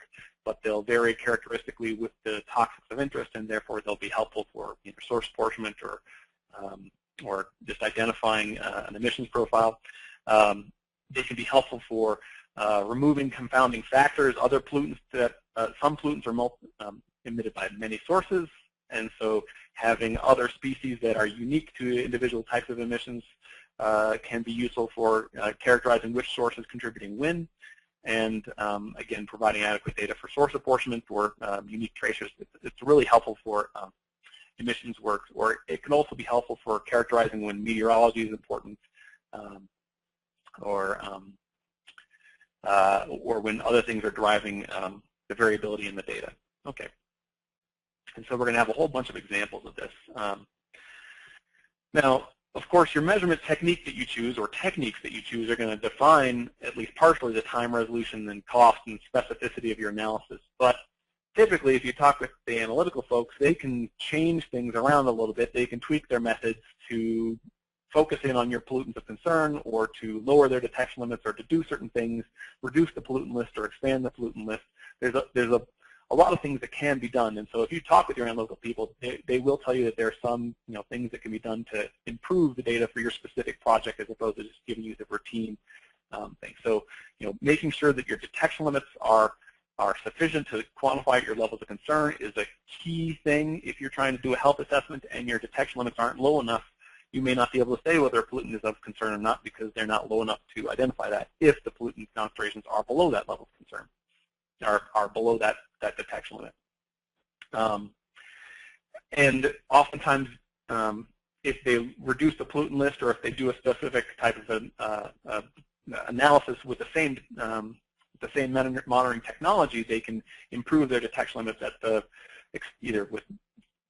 but they'll vary characteristically with the toxics of interest, and therefore they'll be helpful for source apportionment or just identifying an emissions profile. They can be helpful for removing confounding factors, other pollutants that some pollutants are emitted by many sources, and so having other species that are unique to individual types of emissions can be useful for characterizing which source is contributing when. and again, providing adequate data for source apportionment or unique tracers. It's really helpful for emissions work, or it can also be helpful for characterizing when meteorology is important, or when other things are driving the variability in the data. Okay. And so we're going to have a whole bunch of examples of this. Now, of course, your measurement technique that you choose, or techniques that you choose, are going to define, at least partially, the time resolution and cost and specificity of your analysis. But typically, if you talk with the analytical folks, they can change things around a little bit. They can tweak their methods to focus in on your pollutants of concern, or to lower their detection limits, or to do certain things, reduce the pollutant list, or expand the pollutant list. There's a lot of things that can be done. And so if you talk with your analytical people, they will tell you that there are some things that can be done to improve the data for your specific project, as opposed to just giving you the routine thing. So making sure that your detection limits are sufficient to quantify your levels of concern is a key thing. If you're trying to do a health assessment and your detection limits aren't low enough, you may not be able to say whether a pollutant is of concern or not, because they're not low enough to identify that if the pollutant concentrations are below that level of concern, are below that detection limit. And oftentimes, if they reduce the pollutant list, or if they do a specific type of analysis with the same monitoring technology, they can improve their detection limits at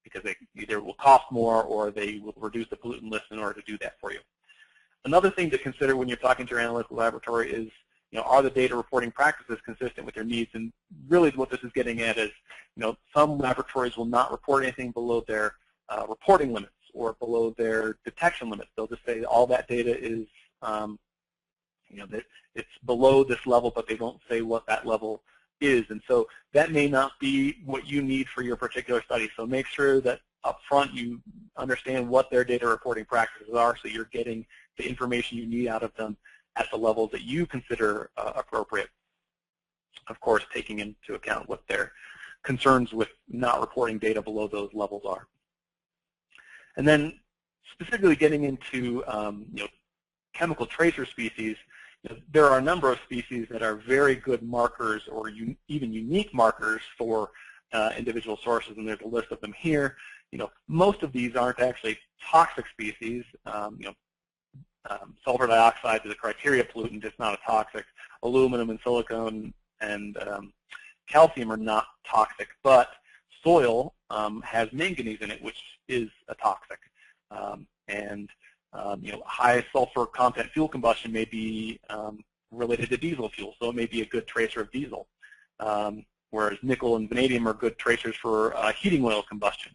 because they either will cost more, or they will reduce the pollutant list in order to do that for you. Another thing to consider when you're talking to your analytical laboratory is, are the data reporting practices consistent with your needs? And really what this is getting at is, some laboratories will not report anything below their reporting limits or below their detection limits. They'll just say all that data is, that it's below this level, but they don't say what that level is. And so that may not be what you need for your particular study. So make sure that up front you understand what their data reporting practices are, so you're getting the information you need out of them at the levels that you consider appropriate. Of course, taking into account what their concerns with not reporting data below those levels are. And then specifically getting into chemical tracer species, there are a number of species that are very good markers, or even unique markers for individual sources, and there's a list of them here. Most of these aren't actually toxic species. Sulfur dioxide is a criteria pollutant. It's not a toxic. Aluminum and silicone and calcium are not toxic, but soil has manganese in it, which is a toxic. High sulfur content fuel combustion may be related to diesel fuel, so it may be a good tracer of diesel. Whereas nickel and vanadium are good tracers for heating oil combustion.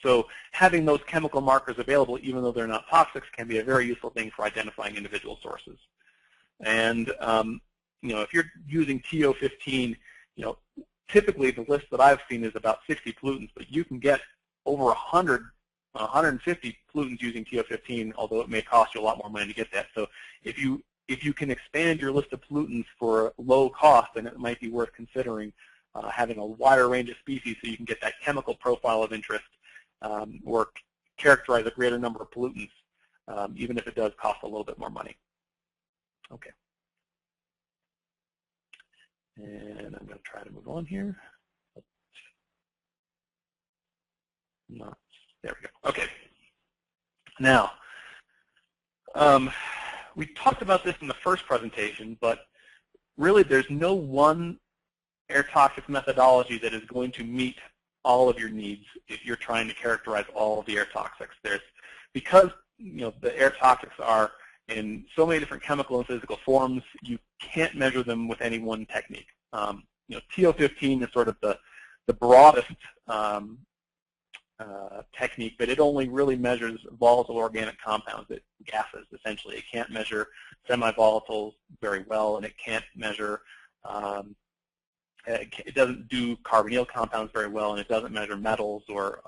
So having those chemical markers available, even though they're not toxics, can be a very useful thing for identifying individual sources. And if you're using TO15, typically the list that I've seen is about 60 pollutants, but you can get over 150 pollutants using TO15, although it may cost you a lot more money to get that. So if you can expand your list of pollutants for low cost, then it might be worth considering having a wider range of species, so you can get that chemical profile of interest, or characterize a greater number of pollutants, even if it does cost a little bit more money. Okay. And I'm going to try to move on here. There we go. Okay. Now, we talked about this in the first presentation, but really there's no one air toxics methodology that is going to meet all of your needs if you're trying to characterize all of the air toxics. Because the air toxics are in so many different chemical and physical forms, you can't measure them with any one technique. TO15 is sort of the broadest technique, but it only really measures volatile organic compounds, gases essentially. It can't measure semi-volatiles very well, and it can't measure it doesn't do carbonyl compounds very well, and it doesn't measure metals or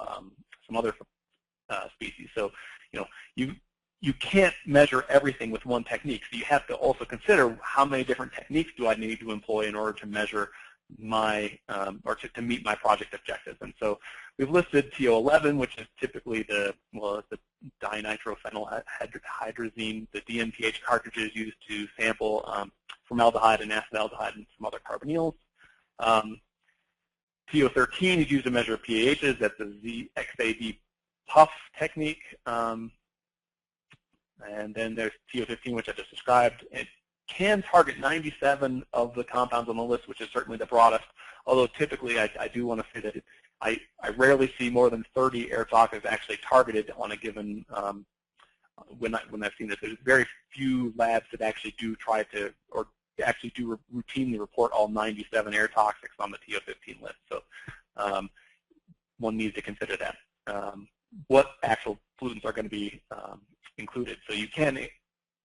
some other species. So, you can't measure everything with one technique. So you have to also consider how many different techniques do I need to employ in order to measure or to meet my project objectives. And so we've listed TO11, which is typically the dinitrofenylhydrazine, the DNPH cartridges used to sample formaldehyde and acetaldehyde and some other carbonyls. TO13 is used to measure pHs. That's the XAD puff technique. And then there's TO15, which I just described. It can target 97 of the compounds on the list, which is certainly the broadest, although typically I do want to say that I rarely see more than 30 air toxins actually targeted on a given, when I've seen this. There's very few labs that actually do try to, or actually do routinely report all 97 air toxics on the TO15 list. So one needs to consider that. What actual pollutants are going to be included. So you can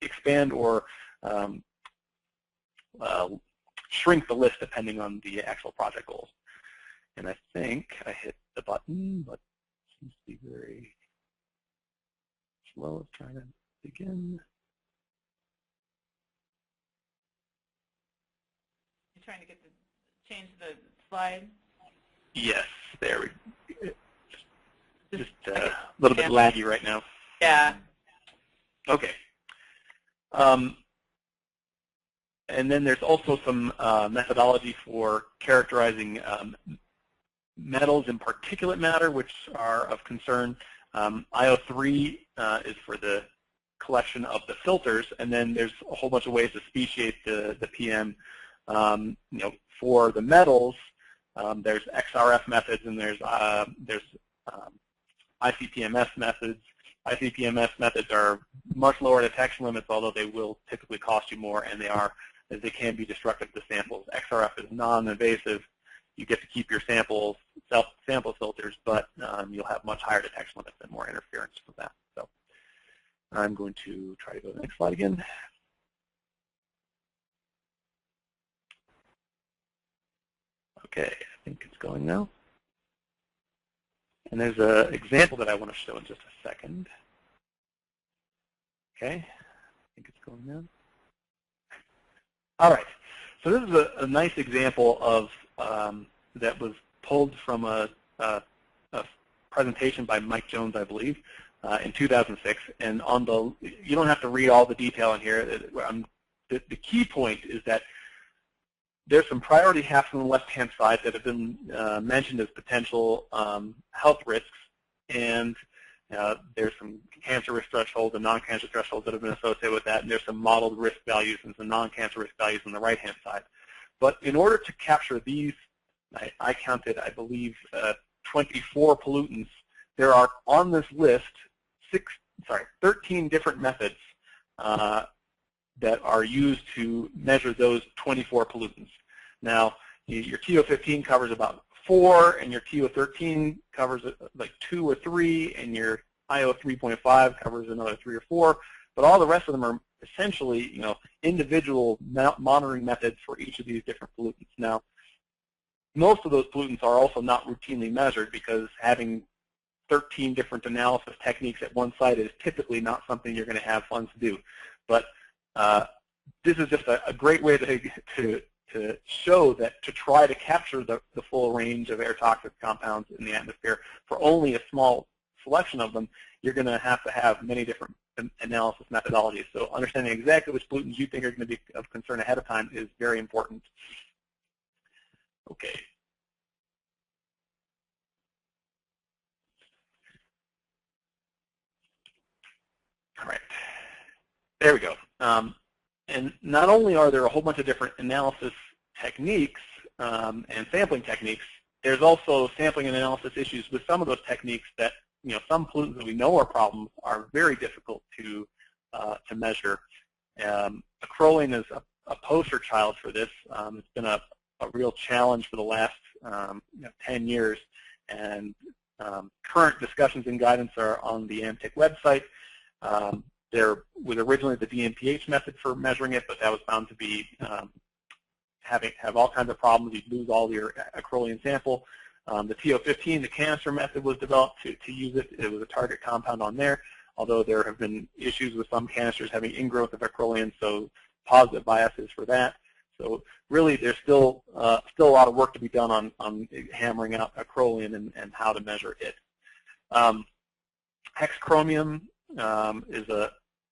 expand or shrink the list depending on the actual project goals. And I think I hit the button, but it seems to be very slow. It's trying to begin. You're trying to get to change the slide? Yes, there we go. Just a little bit laggy right now. Yeah. Okay. And then there's also some methodology for characterizing metals in particulate matter, which are of concern. IO3 is for the collection of the filters, and then there's a whole bunch of ways to speciate the PM. For the metals, there's XRF methods, and there's ICP-MS methods. ICP-MS methods are much lower detection limits, although they will typically cost you more, and they can be destructive to samples. XRF is non-invasive. You get to keep your sample filters, but you'll have much higher detection limits and more interference with that. So I'm going to try to go to the next slide again. Okay, I think it's going now. And there's an example that I want to show in just a second. Okay, I think it's going now. All right, so this is a nice example of that was pulled from a presentation by Mike Jones, I believe, in 2006. And on the, you don't have to read all the detail in here. The key point is that there's some priority hafts on the left-hand side that have been mentioned as potential health risks, and there's some cancer risk thresholds and non-cancer thresholds that have been associated with that, and there's some modeled risk values and some non-cancer risk values on the right-hand side. But in order to capture these, I counted, I believe, 24 pollutants. There are on this list 13 different methods that are used to measure those 24 pollutants. Now, your TO15 covers about 4, and your TO13 covers like 2 or 3, and your IO 3.5 covers another 3 or 4. But all the rest of them are essentially, individual monitoring methods for each of these different pollutants. Now, most of those pollutants are also not routinely measured because having 13 different analysis techniques at one site is typically not something you're going to have funds to do. But this is just a great way to show that to try to capture the full range of air toxic compounds in the atmosphere for only a small selection of them, you're going to have many different analysis methodologies. So understanding exactly which pollutants you think are going to be of concern ahead of time is very important. Okay. All right. There we go. And not only are there a whole bunch of different analysis techniques and sampling techniques, there's also sampling and analysis issues with some of those techniques that, some pollutants that we know are problems are very difficult to measure. Acrolein is a poster child for this. It's been a real challenge for the last 10 years, and current discussions and guidance are on the APTI website. There was originally the DNPH method for measuring it, but that was found to be have all kinds of problems. You'd lose all your acrolein sample. The TO15, the canister method, was developed to use it. It was a target compound on there, although there have been issues with some canisters having ingrowth of acrolein, so positive biases for that. So really, there's still a lot of work to be done on hammering out acrolein and how to measure it. Hexchromium is a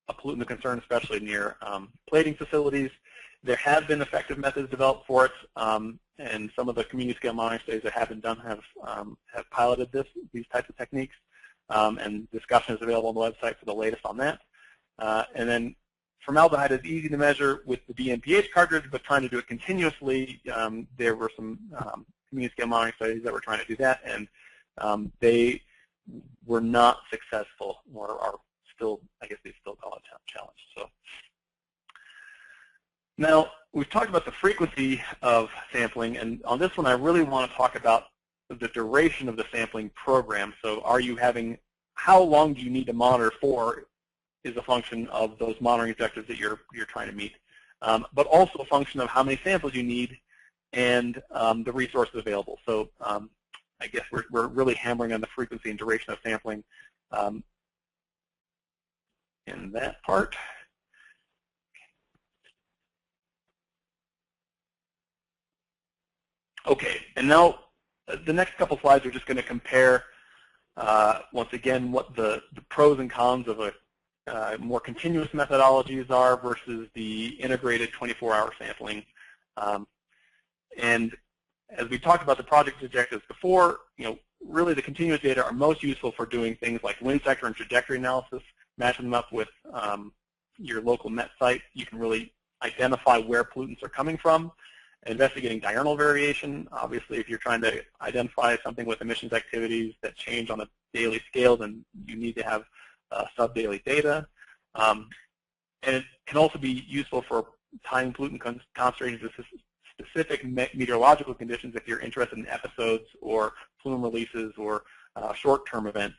pollutant of concern, especially near plating facilities. There have been effective methods developed for it, and some of the community scale monitoring studies that have been done have piloted these types of techniques, and discussion is available on the website for the latest on that. And then formaldehyde is easy to measure with the DMPH cartridge, but trying to do it continuously, there were some community scale monitoring studies that were trying to do that, and they were not successful, or are still, I guess they still call it a challenge. So now we've talked about the frequency of sampling, and on this one I really want to talk about the duration of the sampling program. So are you having, how long do you need to monitor for is a function of those monitoring objectives that you're trying to meet, but also a function of how many samples you need and the resources available. So I guess we're really hammering on the frequency and duration of sampling in that part. Okay, and now the next couple slides are just going to compare, once again, what the pros and cons of a more continuous methodologies are versus the integrated 24-hour sampling. And as we talked about the project objectives before, really the continuous data are most useful for doing things like wind sector and trajectory analysis, matching them up with your local Met site. You can really identify where pollutants are coming from. Investigating diurnal variation, obviously if you're trying to identify something with emissions activities that change on a daily scale, then you need to have sub-daily data. And it can also be useful for tying pollutant concentrations to specific meteorological conditions if you're interested in episodes or plume releases or short-term events.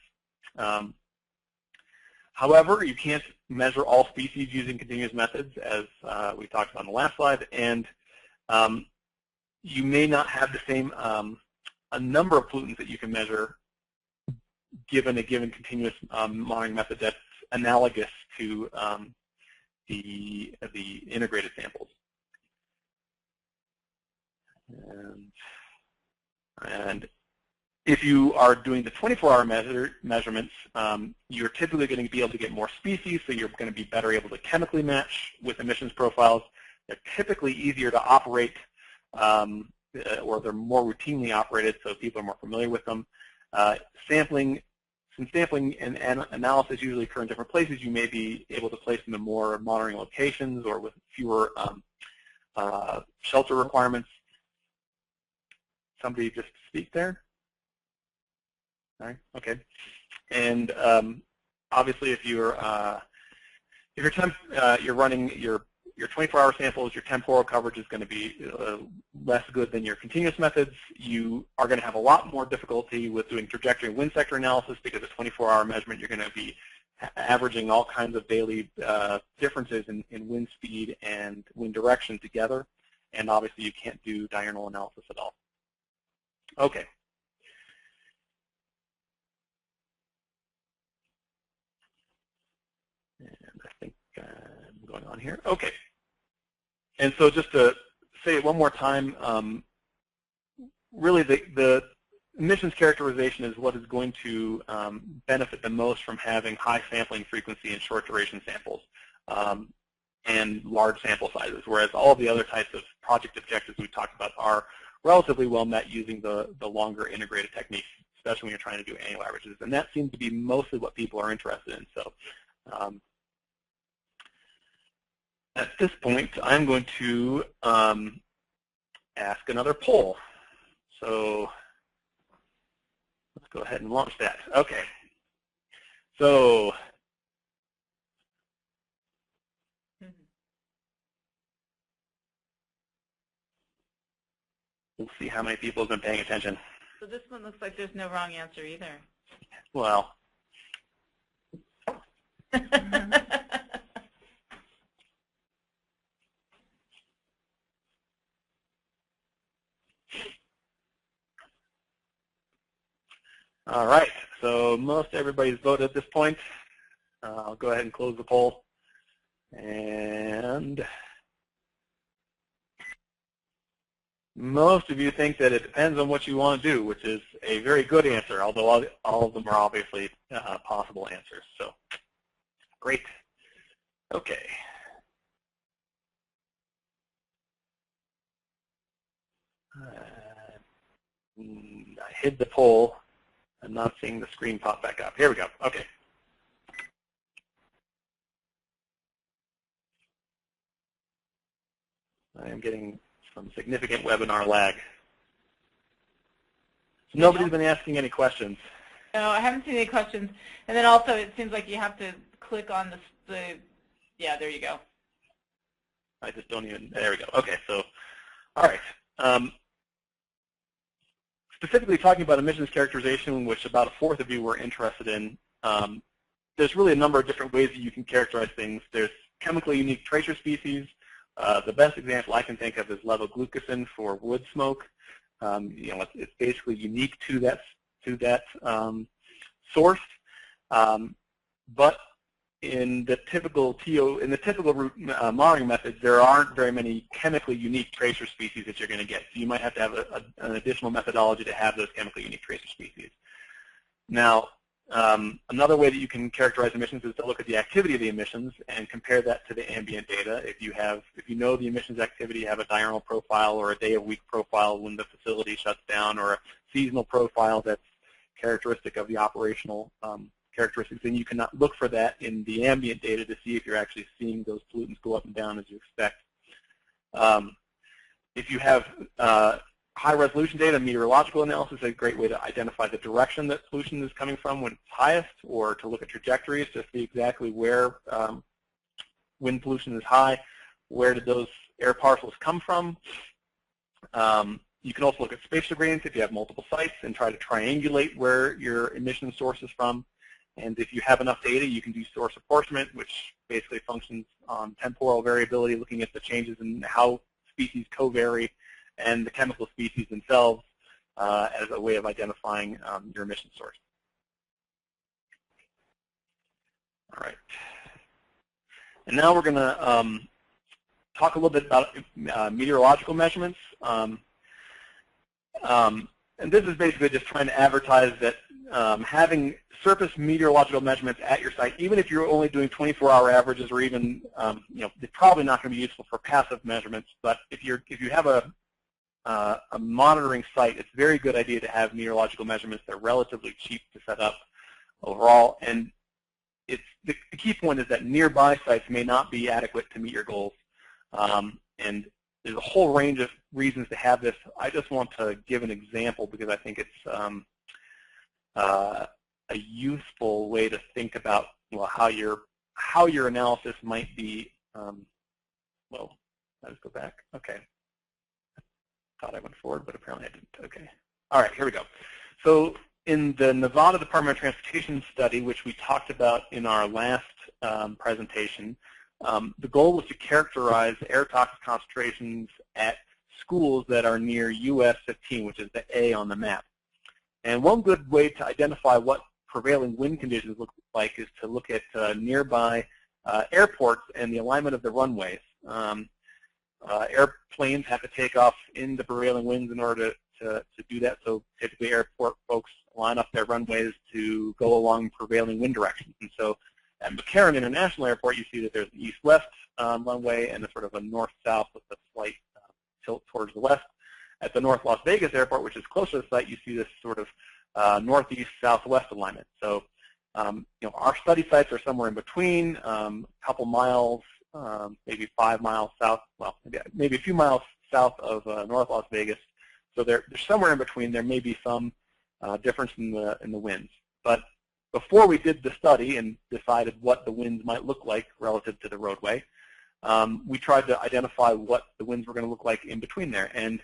However, you can't measure all species using continuous methods, as we talked about on the last slide, and you may not have the same a number of pollutants that you can measure given a given continuous monitoring method that's analogous to the integrated samples. And if you are doing the 24-hour measurements, you're typically going to be able to get more species, so you're going to be better able to chemically match with emissions profiles. They're typically easier to operate, or they're more routinely operated, so people are more familiar with them. Since sampling and analysis usually occur in different places, you may be able to place them in more monitoring locations or with fewer shelter requirements. Somebody just speak there? All right, okay. And obviously, if you're running your 24-hour samples, your temporal coverage is going to be less good than your continuous methods. You are going to have a lot more difficulty with doing trajectory and wind sector analysis because a 24-hour measurement, you're going to be averaging all kinds of daily differences in wind speed and wind direction together. And obviously, you can't do diurnal analysis at all. Okay. And I think I'm going on here. Okay. And so just to say it one more time, really the emissions characterization is what is going to benefit the most from having high sampling frequency and short duration samples and large sample sizes, whereas all the other types of project objectives we talked about are relatively well met using the longer integrated techniques, especially when you're trying to do annual averages. And that seems to be mostly what people are interested in. So at this point, I'm going to ask another poll. So let's go ahead and launch that. Okay. So we'll see how many people have been paying attention. So this one looks like there's no wrong answer either. Well. All right, so most everybody's voted at this point. I'll go ahead and close the poll. And Most of you think that it depends on what you want to do, which is a very good answer, although all of them are obviously possible answers. So, great. Okay. I hid the poll. I'm not seeing the screen pop back up. Here we go. Okay. I am getting some significant webinar lag. So nobody's been asking any questions. No, I haven't seen any questions. And then also, it seems like you have to click on yeah, there you go. I just don't even, there we go. Okay, so, all right. Specifically talking about emissions characterization, which about a fourth of you were interested in, there's really a number of different ways that you can characterize things. There's chemically unique tracer species. The best example I can think of is levoglucosin for wood smoke. It's basically unique to that source, but in the typical root monitoring methods, there aren't very many chemically unique tracer species that you're going to get. So you might have to have an additional methodology to have those chemically unique tracer species. Now, another way that you can characterize emissions is to look at the activity of the emissions and compare that to the ambient data. If you know the emissions activity, have a diurnal profile or a day-of-week profile when the facility shuts down, or a seasonal profile that's characteristic of the operational characteristics, then you cannot look for that in the ambient data to see if you're actually seeing those pollutants go up and down as you expect. If you have high-resolution data, meteorological analysis is a great way to identify the direction that pollution is coming from when it's highest, or to look at trajectories to see exactly where, when pollution is high, where did those air parcels come from. You can also look at spatial gradients if you have multiple sites and try to triangulate where your emission source is from. And if you have enough data, you can do source apportionment, which basically functions on temporal variability, looking at the changes in how species co-vary and the chemical species themselves as a way of identifying your emission source. All right. And now we're going to talk a little bit about meteorological measurements. And this is basically just trying to advertise that having surface meteorological measurements at your site, even if you're only doing 24-hour averages, or even, they're probably not going to be useful for passive measurements. But if you have a monitoring site, it's a very good idea to have meteorological measurements. They're relatively cheap to set up overall, and the key point is that nearby sites may not be adequate to meet your goals. And there's a whole range of reasons to have this. I just want to give an example because I think it's a useful way to think about how your analysis might be. Well, let's go back. Okay. I thought I went forward, but apparently I didn't. Okay. All right, here we go. So in the Nevada Department of Transportation study, which we talked about in our last presentation, the goal was to characterize air toxic concentrations at schools that are near US 15, which is the A on the map. And one good way to identify what prevailing wind conditions look like is to look at nearby airports and the alignment of the runways. Airplanes have to take off in the prevailing winds in order to do that, so typically airport folks line up their runways to go along prevailing wind directions. And so at McCarthy International Airport, you see that there's an east-west runway and a sort of a north-south with a slight tilt towards the west. At the North Las Vegas Airport, which is closer to the site, you see this sort of northeast-southwest alignment. So, our study sites are somewhere in between, a couple miles, maybe 5 miles south, well, maybe a few miles south of North Las Vegas. So they're somewhere in between. There may be some difference in the winds. But before we did the study and decided what the winds might look like relative to the roadway, we tried to identify what the winds were going to look like in between there. And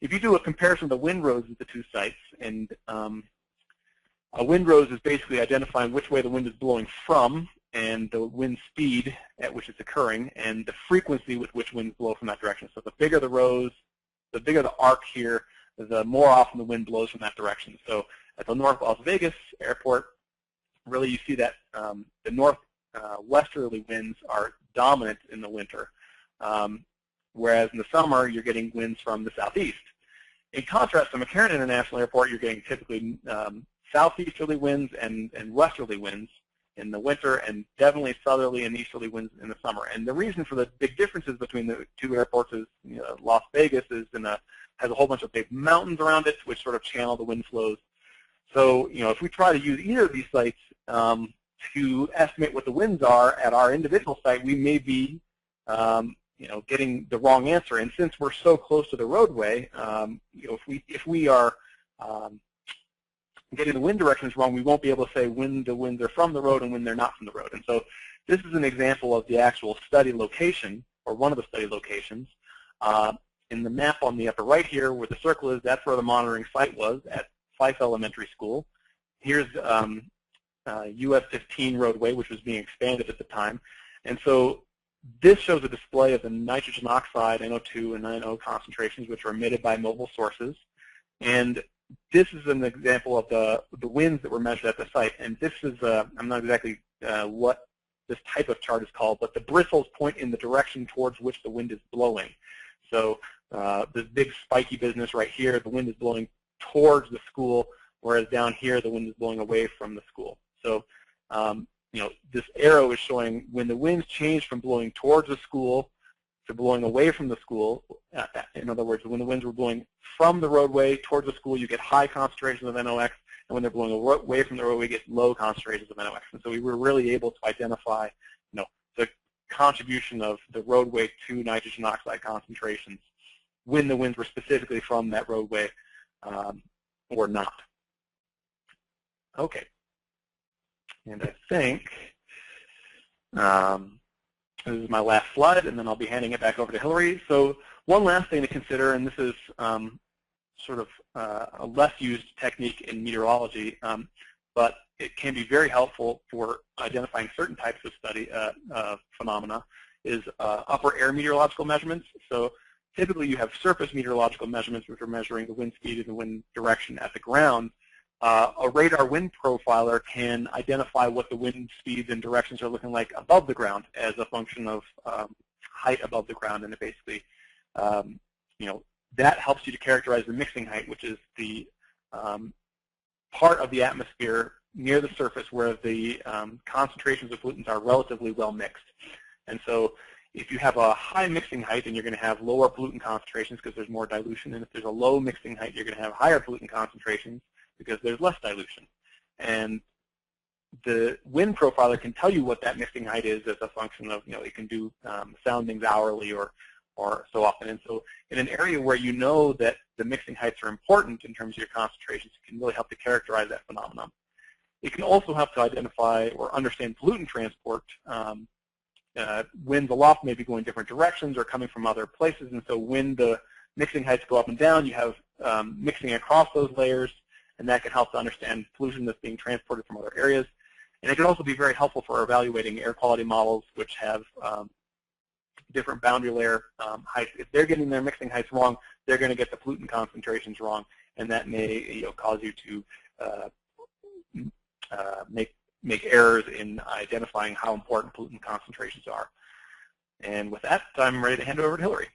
if you do a comparison of the wind rows of the two sites, and a wind rose is basically identifying which way the wind is blowing from, and the wind speed at which it's occurring, and the frequency with which winds blow from that direction. So the bigger the rose, the bigger the arc here, the more often the wind blows from that direction. So at the North Las Vegas Airport, really you see that the northwesterly winds are dominant in the winter, whereas in the summer you're getting winds from the southeast. In contrast to McCarran International Airport, you're getting typically southeasterly winds and westerly winds in the winter, and definitely southerly and easterly winds in the summer. And the reason for the big differences between the two airports is, Las Vegas has a whole bunch of big mountains around it, which sort of channel the wind flows. So, if we try to use either of these sites to estimate what the winds are at our individual site, we may be, getting the wrong answer. And since we're so close to the roadway, if we are getting the wind directions wrong, we won't be able to say when the winds are from the road and when they're not from the road. And so this is an example of the actual study location, or one of the study locations. In the map on the upper right here, where the circle is, that's where the monitoring site was at Fife Elementary School. Here's US 15 roadway, which was being expanded at the time. And so this shows a display of the nitrogen oxide, NO2 and NO concentrations, which are emitted by mobile sources. And this is an example of the winds that were measured at the site. And this is, I'm not exactly what this type of chart is called, but the bristles point in the direction towards which the wind is blowing. So this big spiky business right here, the wind is blowing towards the school, whereas down here the wind is blowing away from the school. So this arrow is showing when the winds change from blowing towards the school to blowing away from the school. In other words, when the winds were blowing from the roadway towards the school, you get high concentrations of NOx, and when they're blowing away from the roadway, you get low concentrations of NOx. And so we were really able to identify, the contribution of the roadway to nitrogen oxide concentrations when the winds were specifically from that roadway or not. Okay. And I think this is my last slide, and then I'll be handing it back over to Hillary. So one last thing to consider, and this is sort of a less used technique in meteorology, but it can be very helpful for identifying certain types of study phenomena, is upper air meteorological measurements. So typically you have surface meteorological measurements, which are measuring the wind speed and the wind direction at the ground. A radar wind profiler can identify what the wind speeds and directions are looking like above the ground as a function of height above the ground, and it basically, that helps you to characterize the mixing height, which is the part of the atmosphere near the surface where the concentrations of pollutants are relatively well mixed. And so if you have a high mixing height, then you're going to have lower pollutant concentrations because there's more dilution, and if there's a low mixing height, you're going to have higher pollutant concentrations because there's less dilution. And the wind profiler can tell you what that mixing height is as a function of, it can do soundings hourly or so often. And so in an area where you know that the mixing heights are important in terms of your concentrations, it can really help to characterize that phenomenon. It can also help to identify or understand pollutant transport. Winds aloft may be going different directions or coming from other places, and so when the mixing heights go up and down, you have mixing across those layers, and that can help to understand pollution that's being transported from other areas. And it can also be very helpful for evaluating air quality models, which have different boundary layer heights. If they're getting their mixing heights wrong, they're going to get the pollutant concentrations wrong, and that may cause you to make errors in identifying how important pollutant concentrations are. And with that, I'm ready to hand it over to Hillary.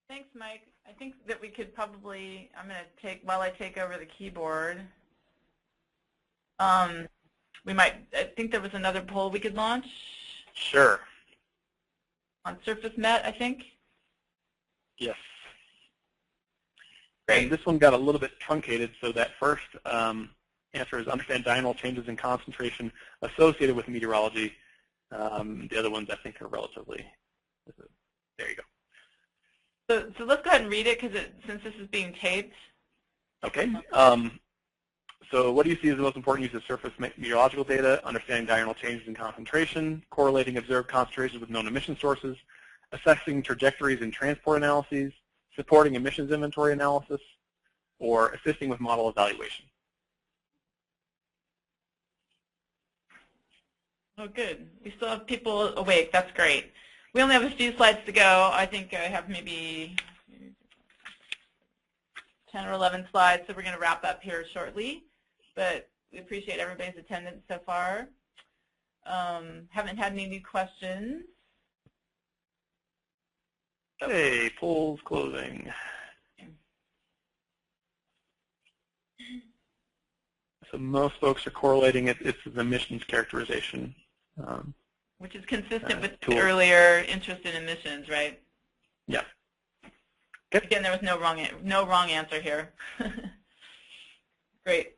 Thanks, Mike. I think that we could probably, while I take over the keyboard, I think there was another poll we could launch. Sure. On Surface Met, I think. Yes. Great. And this one got a little bit truncated, so that first answer is understand diurnal changes in concentration associated with meteorology. The other ones I think are relatively, there you go. So let's go ahead and read it since this is being taped. Okay. So what do you see as the most important use of surface meteorological data? Understanding diurnal changes in concentration, correlating observed concentrations with known emission sources, assessing trajectories in transport analyses, supporting emissions inventory analysis, or assisting with model evaluation. Oh, good. We still have people awake. That's great. We only have a few slides to go. I think I have maybe 10 or 11 slides, so we're going to wrap up here shortly. But we appreciate everybody's attendance so far. Haven't had any new questions. Okay, polls closing. So most folks are correlating it. It's the emissions characterization. Which is consistent with tool. the earlier interest in emissions, right? Yeah. Okay. Again, there was no wrong answer here. Great.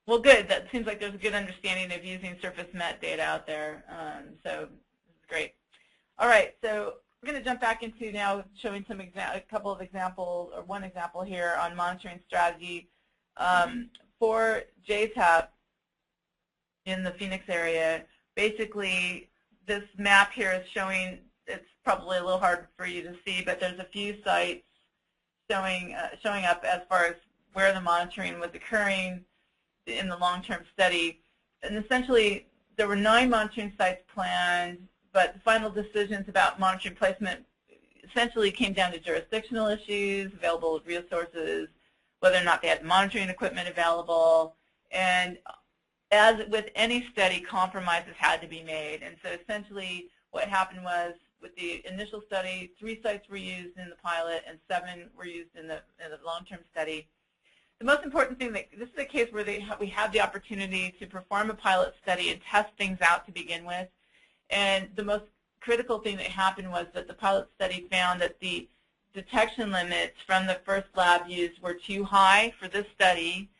Well, good. That seems like there's a good understanding of using surface met data out there. So this is great. All right. So we're going to jump back into now showing a couple of examples, or one example here on monitoring strategy for JTAP in the Phoenix area. Basically, this map here is showing, it's probably a little hard for you to see, but there's a few sites showing up as far as where the monitoring was occurring in the long-term study. And essentially, there were 9 monitoring sites planned, but the final decisions about monitoring placement essentially came down to jurisdictional issues, available resources, whether or not they had monitoring equipment available, and as with any study, compromises had to be made. And so essentially what happened was, with the initial study, 3 sites were used in the pilot and 7 were used in the long-term study. The most important thing, this is a case where we had the opportunity to perform a pilot study and test things out to begin with. And the most critical thing that happened was that the pilot study found that the detection limits from the first lab used were too high for this study,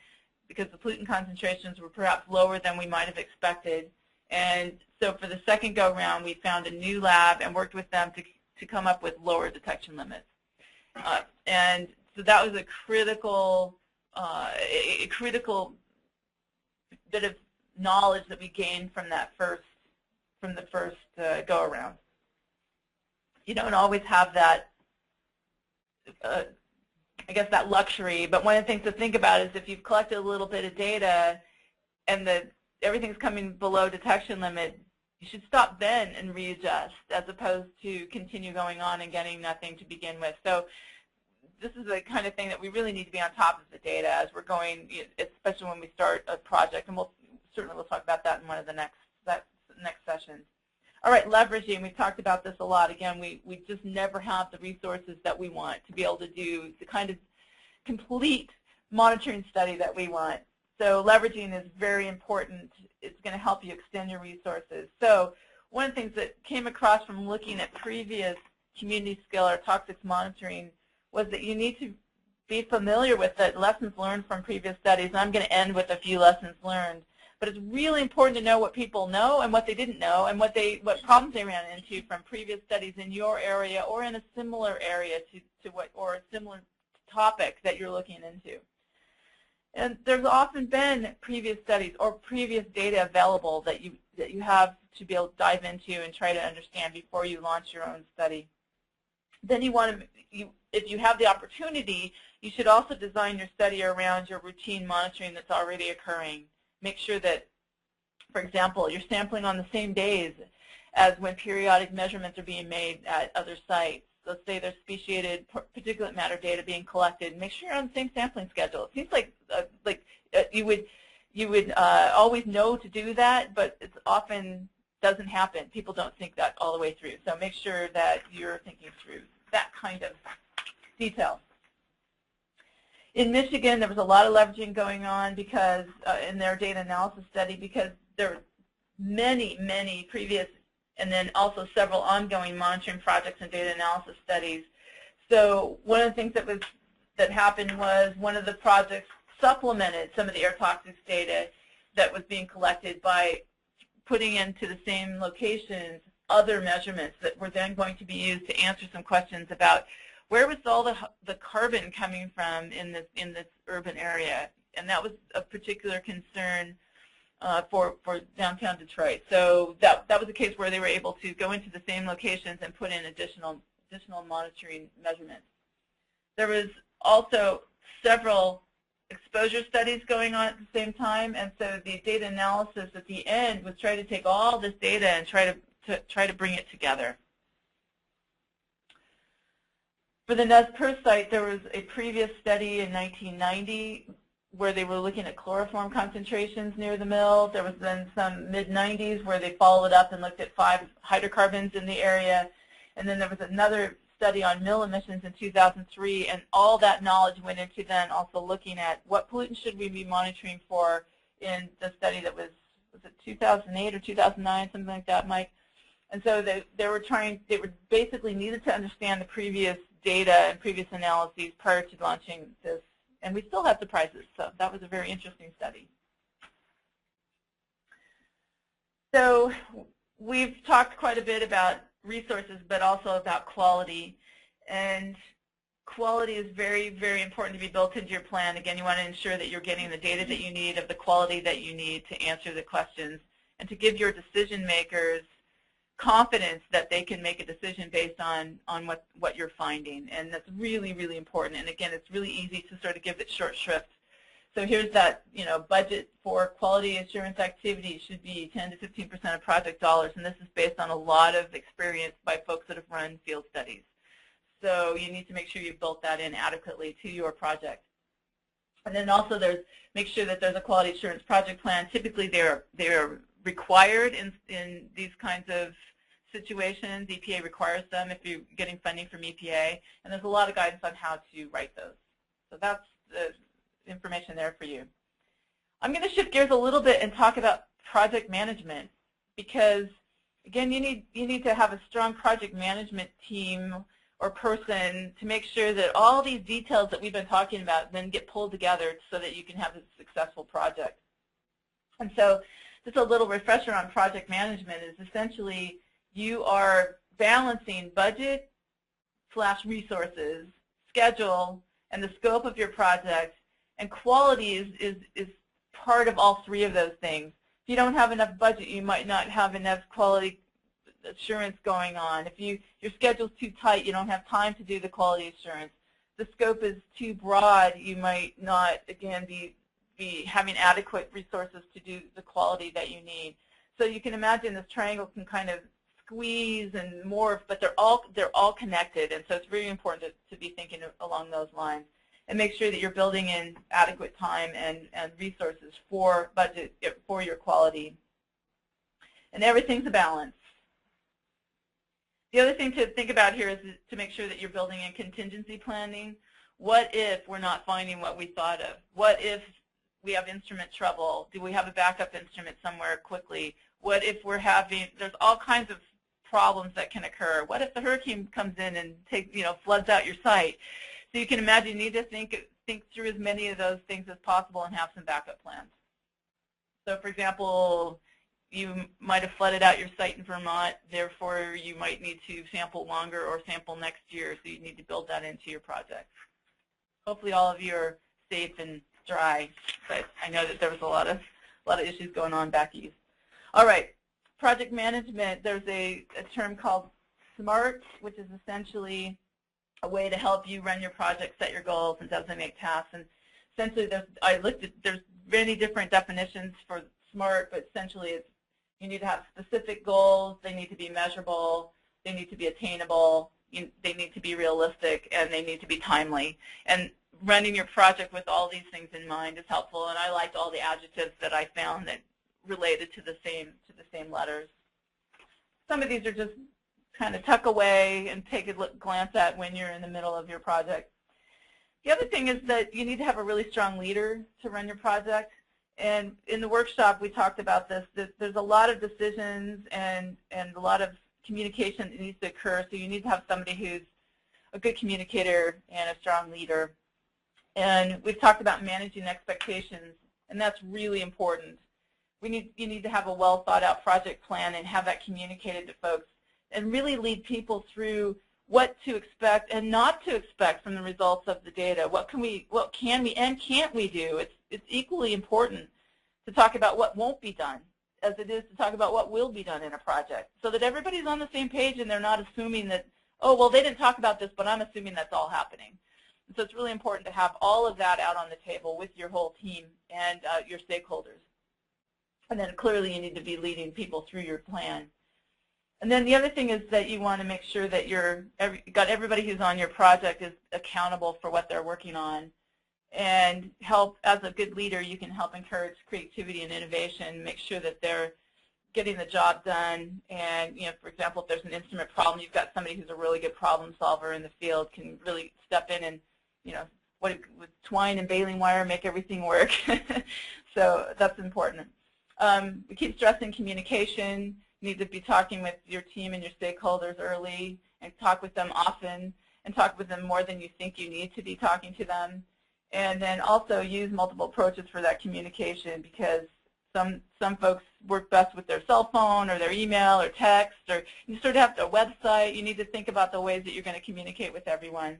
because the pollutant concentrations were perhaps lower than we might have expected. And so for the second go-round, we found a new lab and worked with them to come up with lower detection limits. And so that was a critical bit of knowledge that we gained from the first go-around. You don't always have that, I guess, that luxury, but one of the things to think about is if you've collected a little bit of data and everything's coming below detection limit, you should stop then and readjust, as opposed to continue going on and getting nothing to begin with. So this is the kind of thing that we really need to be on top of the data as we're going, especially when we start a project, and we'll talk about that in one of the next sessions. All right, leveraging, we've talked about this a lot. Again, we just never have the resources that we want to be able to do the kind of complete monitoring study that we want. So leveraging is very important. It's going to help you extend your resources. So one of the things that came across from looking at previous community scale or toxics monitoring was that you need to be familiar with the lessons learned from previous studies. And I'm going to end with a few lessons learned. But it's really important to know what people know and what they didn't know, and what problems they ran into from previous studies in your area or in a similar area or a similar topic that you're looking into. And there's often been previous studies or previous data available that you have to be able to dive into and try to understand before you launch your own study. Then if you have the opportunity, you should also design your study around your routine monitoring that's already occurring. Make sure that, for example, you're sampling on the same days as when periodic measurements are being made at other sites. Let's say there's speciated particulate matter data being collected. Make sure you're on the same sampling schedule. It seems like you would always know to do that, but it often doesn't happen. People don't think that all the way through. So make sure that you're thinking through that kind of detail. In Michigan, there was a lot of leveraging going on because in their data analysis study, because there were many previous and then also several ongoing monitoring projects and data analysis studies. So one of the things that happened was one of the projects supplemented some of the air toxics data that was being collected by putting into the same locations other measurements that were then going to be used to answer some questions about where was all the carbon coming from in this urban area? And that was a particular concern for downtown Detroit. So that was a case where they were able to go into the same locations and put in additional monitoring measurements. There was also several exposure studies going on at the same time, and so the data analysis at the end was trying to take all this data and try to bring it together. For the Nez Perce site, there was a previous study in 1990 where they were looking at chloroform concentrations near the mill. There was then some mid-90s where they followed up and looked at 5 hydrocarbons in the area. And then there was another study on mill emissions in 2003, and all that knowledge went into then also looking at what pollutants should we be monitoring for in the study that was it 2008 or 2009, something like that, Mike? And so they were basically needed to understand the previous data and previous analyses prior to launching this, and we still have surprises, so that was a very interesting study. So we've talked quite a bit about resources, but also about quality, and quality is very, very important to be built into your plan. Again, you want to ensure that you're getting the data that you need of the quality that you need to answer the questions and to give your decision makers confidence that they can make a decision based on what you're finding, and that's really, really important. And again, it's really easy to sort of give it short shrift. So here's that, budget for quality assurance activities should be 10 to 15% of project dollars, and this is based on a lot of experience by folks that have run field studies. So you need to make sure you've built that in adequately to your project. And then also make sure that there's a quality assurance project plan. Typically they're required in these kinds of situations. EPA requires them if you're getting funding from EPA, and there's a lot of guidance on how to write those. So that's the information there for you. I'm going to shift gears a little bit and talk about project management, because again, you need to have a strong project management team or person to make sure that all these details that we've been talking about then get pulled together so that you can have a successful project. And so just a little refresher on project management is essentially you are balancing budget / resources, schedule, and the scope of your project, and quality is part of all three of those things. If you don't have enough budget, you might not have enough quality assurance going on. If your schedule's too tight, you don't have time to do the quality assurance. The scope is too broad, you might not, again, be having adequate resources to do the quality that you need. So you can imagine this triangle can kind of squeeze and morph, but they're all connected, and so it's very important to be thinking along those lines and make sure that you're building in adequate time and resources for budget for your quality. And everything's a balance. The other thing to think about here is to make sure that you're building in contingency planning. What if we're not finding what we thought of? What if we have instrument trouble? Do we have a backup instrument somewhere quickly? What if there's all kinds of problems that can occur. What if the hurricane comes in and floods out your site? So you can imagine you need to think through as many of those things as possible and have some backup plans. So for example, you might have flooded out your site in Vermont, therefore you might need to sample longer or sample next year, so you need to build that into your project. Hopefully all of you are safe and dry, but I know that there was a lot of issues going on back east. All right, project management, there's a term called SMART, which is essentially a way to help you run your project, set your goals, and designate tasks. And essentially, there's many different definitions for SMART, but essentially you need to have specific goals, they need to be measurable, they need to be attainable, they need to be realistic, and they need to be timely. And running your project with all these things in mind is helpful, and I liked all the adjectives that I found that related to the same letters. Some of these are just kind of tuck away and take a glance at when you're in the middle of your project. The other thing is that you need to have a really strong leader to run your project. And in the workshop, we talked about this, that there's a lot of decisions and a lot of communication that needs to occur, so you need to have somebody who's a good communicator and a strong leader. And we've talked about managing expectations, and that's really important. You need to have a well thought out project plan and have that communicated to folks and really lead people through what to expect and not to expect from the results of the data. What can we and can't we do? It's equally important to talk about what won't be done as it is to talk about what will be done in a project, so that everybody's on the same page and they're not assuming that, oh, well, they didn't talk about this, but I'm assuming that's all happening. And so it's really important to have all of that out on the table with your whole team and your stakeholders. And then clearly you need to be leading people through your plan. And then the other thing is that you want to make sure that got everybody who's on your project is accountable for what they're working on, and help, as a good leader, you can help encourage creativity and innovation, make sure that they're getting the job done. And, you know, for example, if there's an instrument problem, you've got somebody who's a really good problem solver in the field, can really step in and, you know, with twine and baling wire, make everything work. So that's important. We keep stressing communication. You need to be talking with your team and your stakeholders early, and talk with them often, and talk with them more than you think you need to be talking to them. And then also use multiple approaches for that communication, because some folks work best with their cell phone or their email or text, or you sort of have a website. You need to think about the ways that you're going to communicate with everyone.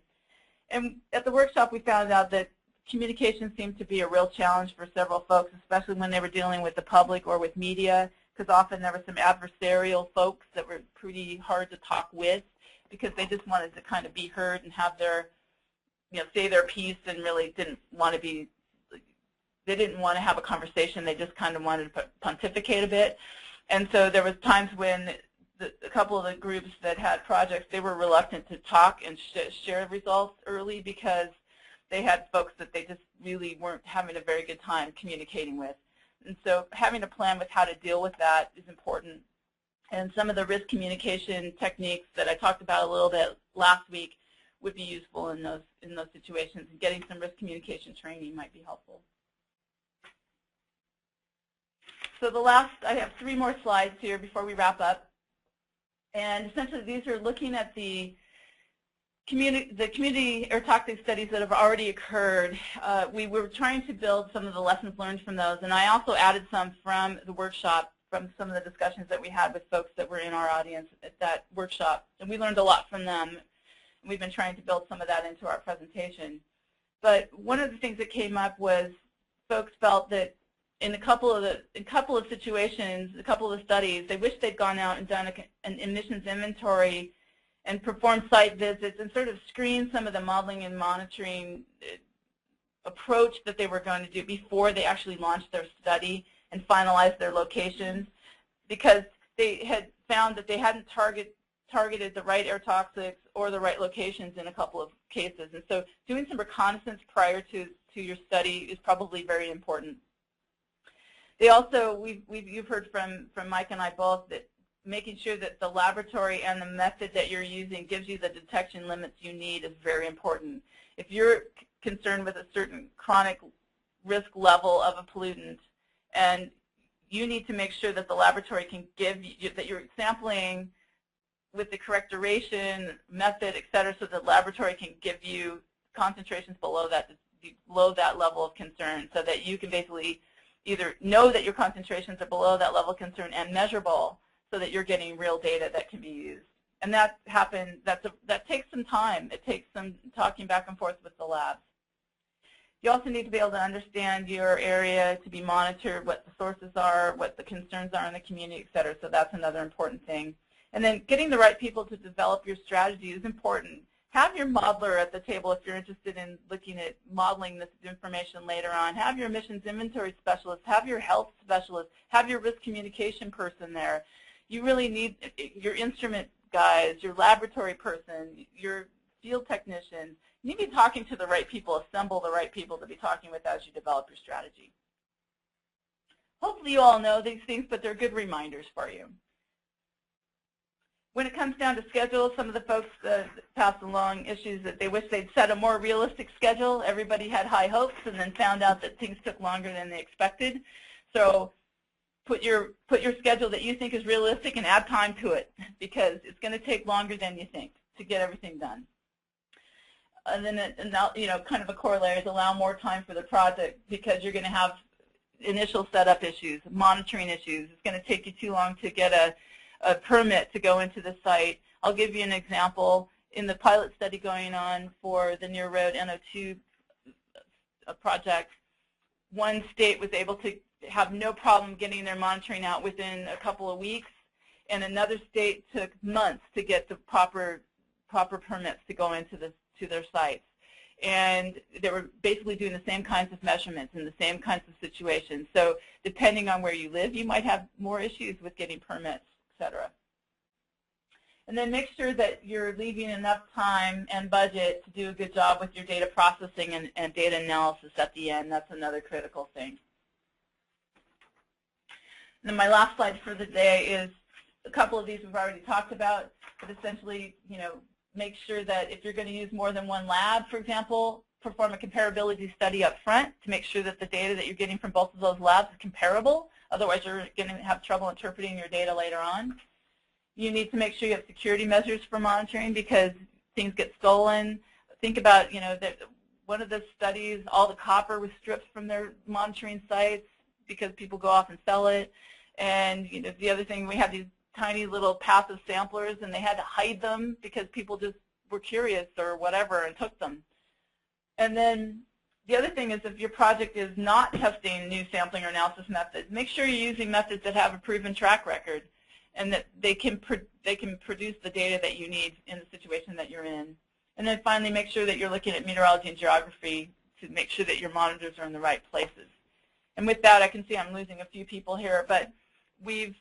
And at the workshop, we found out that communication seemed to be a real challenge for several folks, especially when they were dealing with the public or with media, because often there were some adversarial folks that were pretty hard to talk with, because they just wanted to kind of be heard and have their, you know, say their piece, and really didn't want to be, they didn't want to have a conversation. They just kind of wanted to pontificate a bit. And so there was times when a couple of the groups that had projects, they were reluctant to talk and share results early, because they had folks that they just really weren't having a very good time communicating with. And so having a plan with how to deal with that is important. And some of the risk communication techniques that I talked about a little bit last week would be useful in those situations, and getting some risk communication training might be helpful. So I have 3 more slides here before we wrap up. And essentially these are looking at the community air toxic studies that have already occurred. We were trying to build some of the lessons learned from those, and I also added some from the workshop, from some of the discussions that we had with folks that were in our audience at that workshop. And we learned a lot from them. We've been trying to build some of that into our presentation. But one of the things that came up was folks felt that in a couple of situations, a couple of the studies, they wish they'd gone out and done an emissions inventory and performed site visits and sort of screened some of the modeling and monitoring approach that they were going to do before they actually launched their study and finalized their locations, because they had found that they hadn't targeted the right air toxics or the right locations in a couple of cases. And so doing some reconnaissance prior to your study is probably very important. They also, you've heard from Mike and I both, that making sure that the laboratory and the method that you're using gives you the detection limits you need is very important. If you're concerned with a certain chronic risk level of a pollutant, and you need to make sure that the laboratory can give you, that you're sampling with the correct duration, method, et cetera, so the laboratory can give you concentrations below that level of concern, so that you can basically either know that your concentrations are below that level of concern and measurable, so that you're getting real data that can be used. And that takes some time. It takes some talking back and forth with the labs. You also need to be able to understand your area to be monitored, what the sources are, what the concerns are in the community, et cetera. So that's another important thing. And then getting the right people to develop your strategy is important. Have your modeler at the table if you're interested in looking at modeling this information later on. Have your emissions inventory specialist, have your health specialist, have your risk communication person there. You really need your instrument guys, your laboratory person, your field technicians. You need to be talking to the right people, assemble the right people to be talking with as you develop your strategy. Hopefully you all know these things, but they're good reminders for you. When it comes down to schedule, some of the folks passed along issues that they wish they'd set a more realistic schedule. Everybody had high hopes and then found out that things took longer than they expected. So put your schedule that you think is realistic and add time to it, because it's going to take longer than you think to get everything done. And then, kind of a corollary is allow more time for the project, because you're going to have initial setup issues, monitoring issues. It's going to take you too long to get a permit to go into the site. I'll give you an example. In the pilot study going on for the Near Road NO2 project, one state was able to have no problem getting their monitoring out within a couple of weeks, and another state took months to get the proper permits to go into their sites. And they were basically doing the same kinds of measurements in the same kinds of situations. So depending on where you live, you might have more issues with getting permits, etc. And then make sure that you're leaving enough time and budget to do a good job with your data processing and data analysis at the end. That's another critical thing. And then my last slide for the day is a couple of these we've already talked about, but essentially, make sure that if you're going to use more than one lab, for example, perform a comparability study up front to make sure that the data that you're getting from both of those labs is comparable. Otherwise, you're going to have trouble interpreting your data later on. You need to make sure you have security measures for monitoring because things get stolen. Think about, that one of the studies, all the copper was stripped from their monitoring sites because people go off and sell it. And the other thing, we have these tiny little passive samplers, and they had to hide them because people just were curious or whatever and took them. And then the other thing is if your project is not testing new sampling or analysis methods, make sure you're using methods that have a proven track record and that they can produce the data that you need in the situation that you're in. And then finally, make sure that you're looking at meteorology and geography to make sure that your monitors are in the right places. And with that, I can see I'm losing a few people here, but we've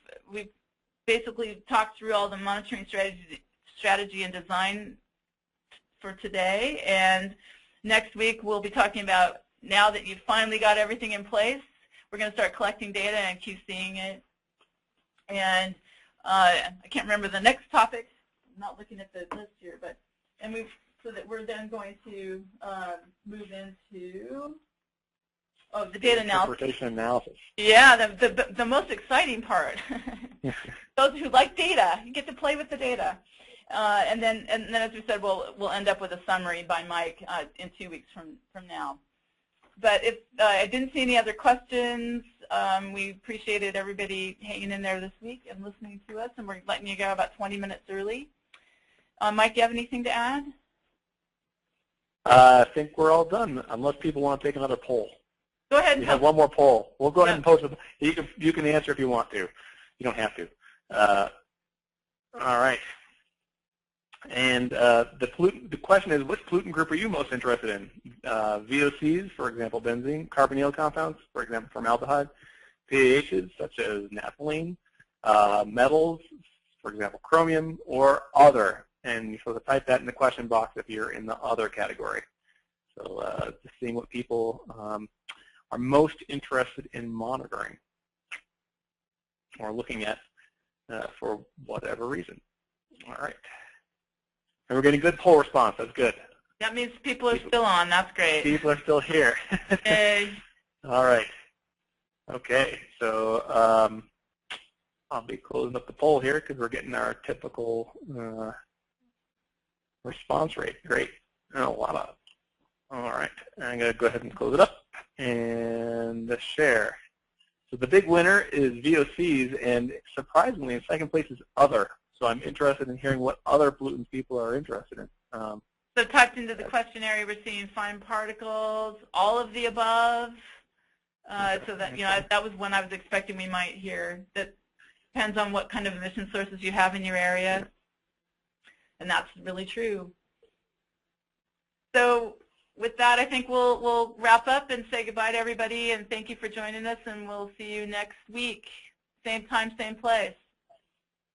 basically talked through all the monitoring strategy and design for today. And next week, we'll be talking about, now that you've finally got everything in place, we're going to start collecting data and QCing it. And I can't remember the next topic. I'm not looking at the list here, but so that we're then going to move into the data analysis. Interpretation analysis. Yeah, the most exciting part. Those who like data, you get to play with the data. And then as we said, we'll end up with a summary by Mike in 2 weeks from now. But if I didn't see any other questions, we appreciated everybody hanging in there this week and listening to us, and we're letting you go about 20 minutes early. Mike, do you have anything to add? I think we're all done, unless people want to take another poll. Go ahead. We have one more poll. We'll go ahead and post it. You can answer if you want to. You don't have to. All right. And the question is, which pollutant group are you most interested in? VOCs, for example, benzene, carbonyl compounds, for example, formaldehyde, PAHs, such as naphthalene, metals, for example, chromium, or other. And you're supposed to type that in the question box if you're in the other category. So just seeing what people are most interested in monitoring or looking at for whatever reason. All right. And we're getting good poll response. That's good. That means people are still on. That's great. People are still here. Yay. All right. Okay. So I'll be closing up the poll here because we're getting our typical response rate. Great. And a lot of. All right. I'm going to go ahead and close it up and share. So the big winner is VOCs, and surprisingly, in second place is other. So I'm interested in hearing what other pollutants people are interested in. So typed into the questionnaire, we're seeing fine particles, all of the above. So that that was one I was expecting we might hear. That depends on what kind of emission sources you have in your area, and that's really true. So with that, I think we'll wrap up and say goodbye to everybody, and thank you for joining us, and we'll see you next week. Same time, same place.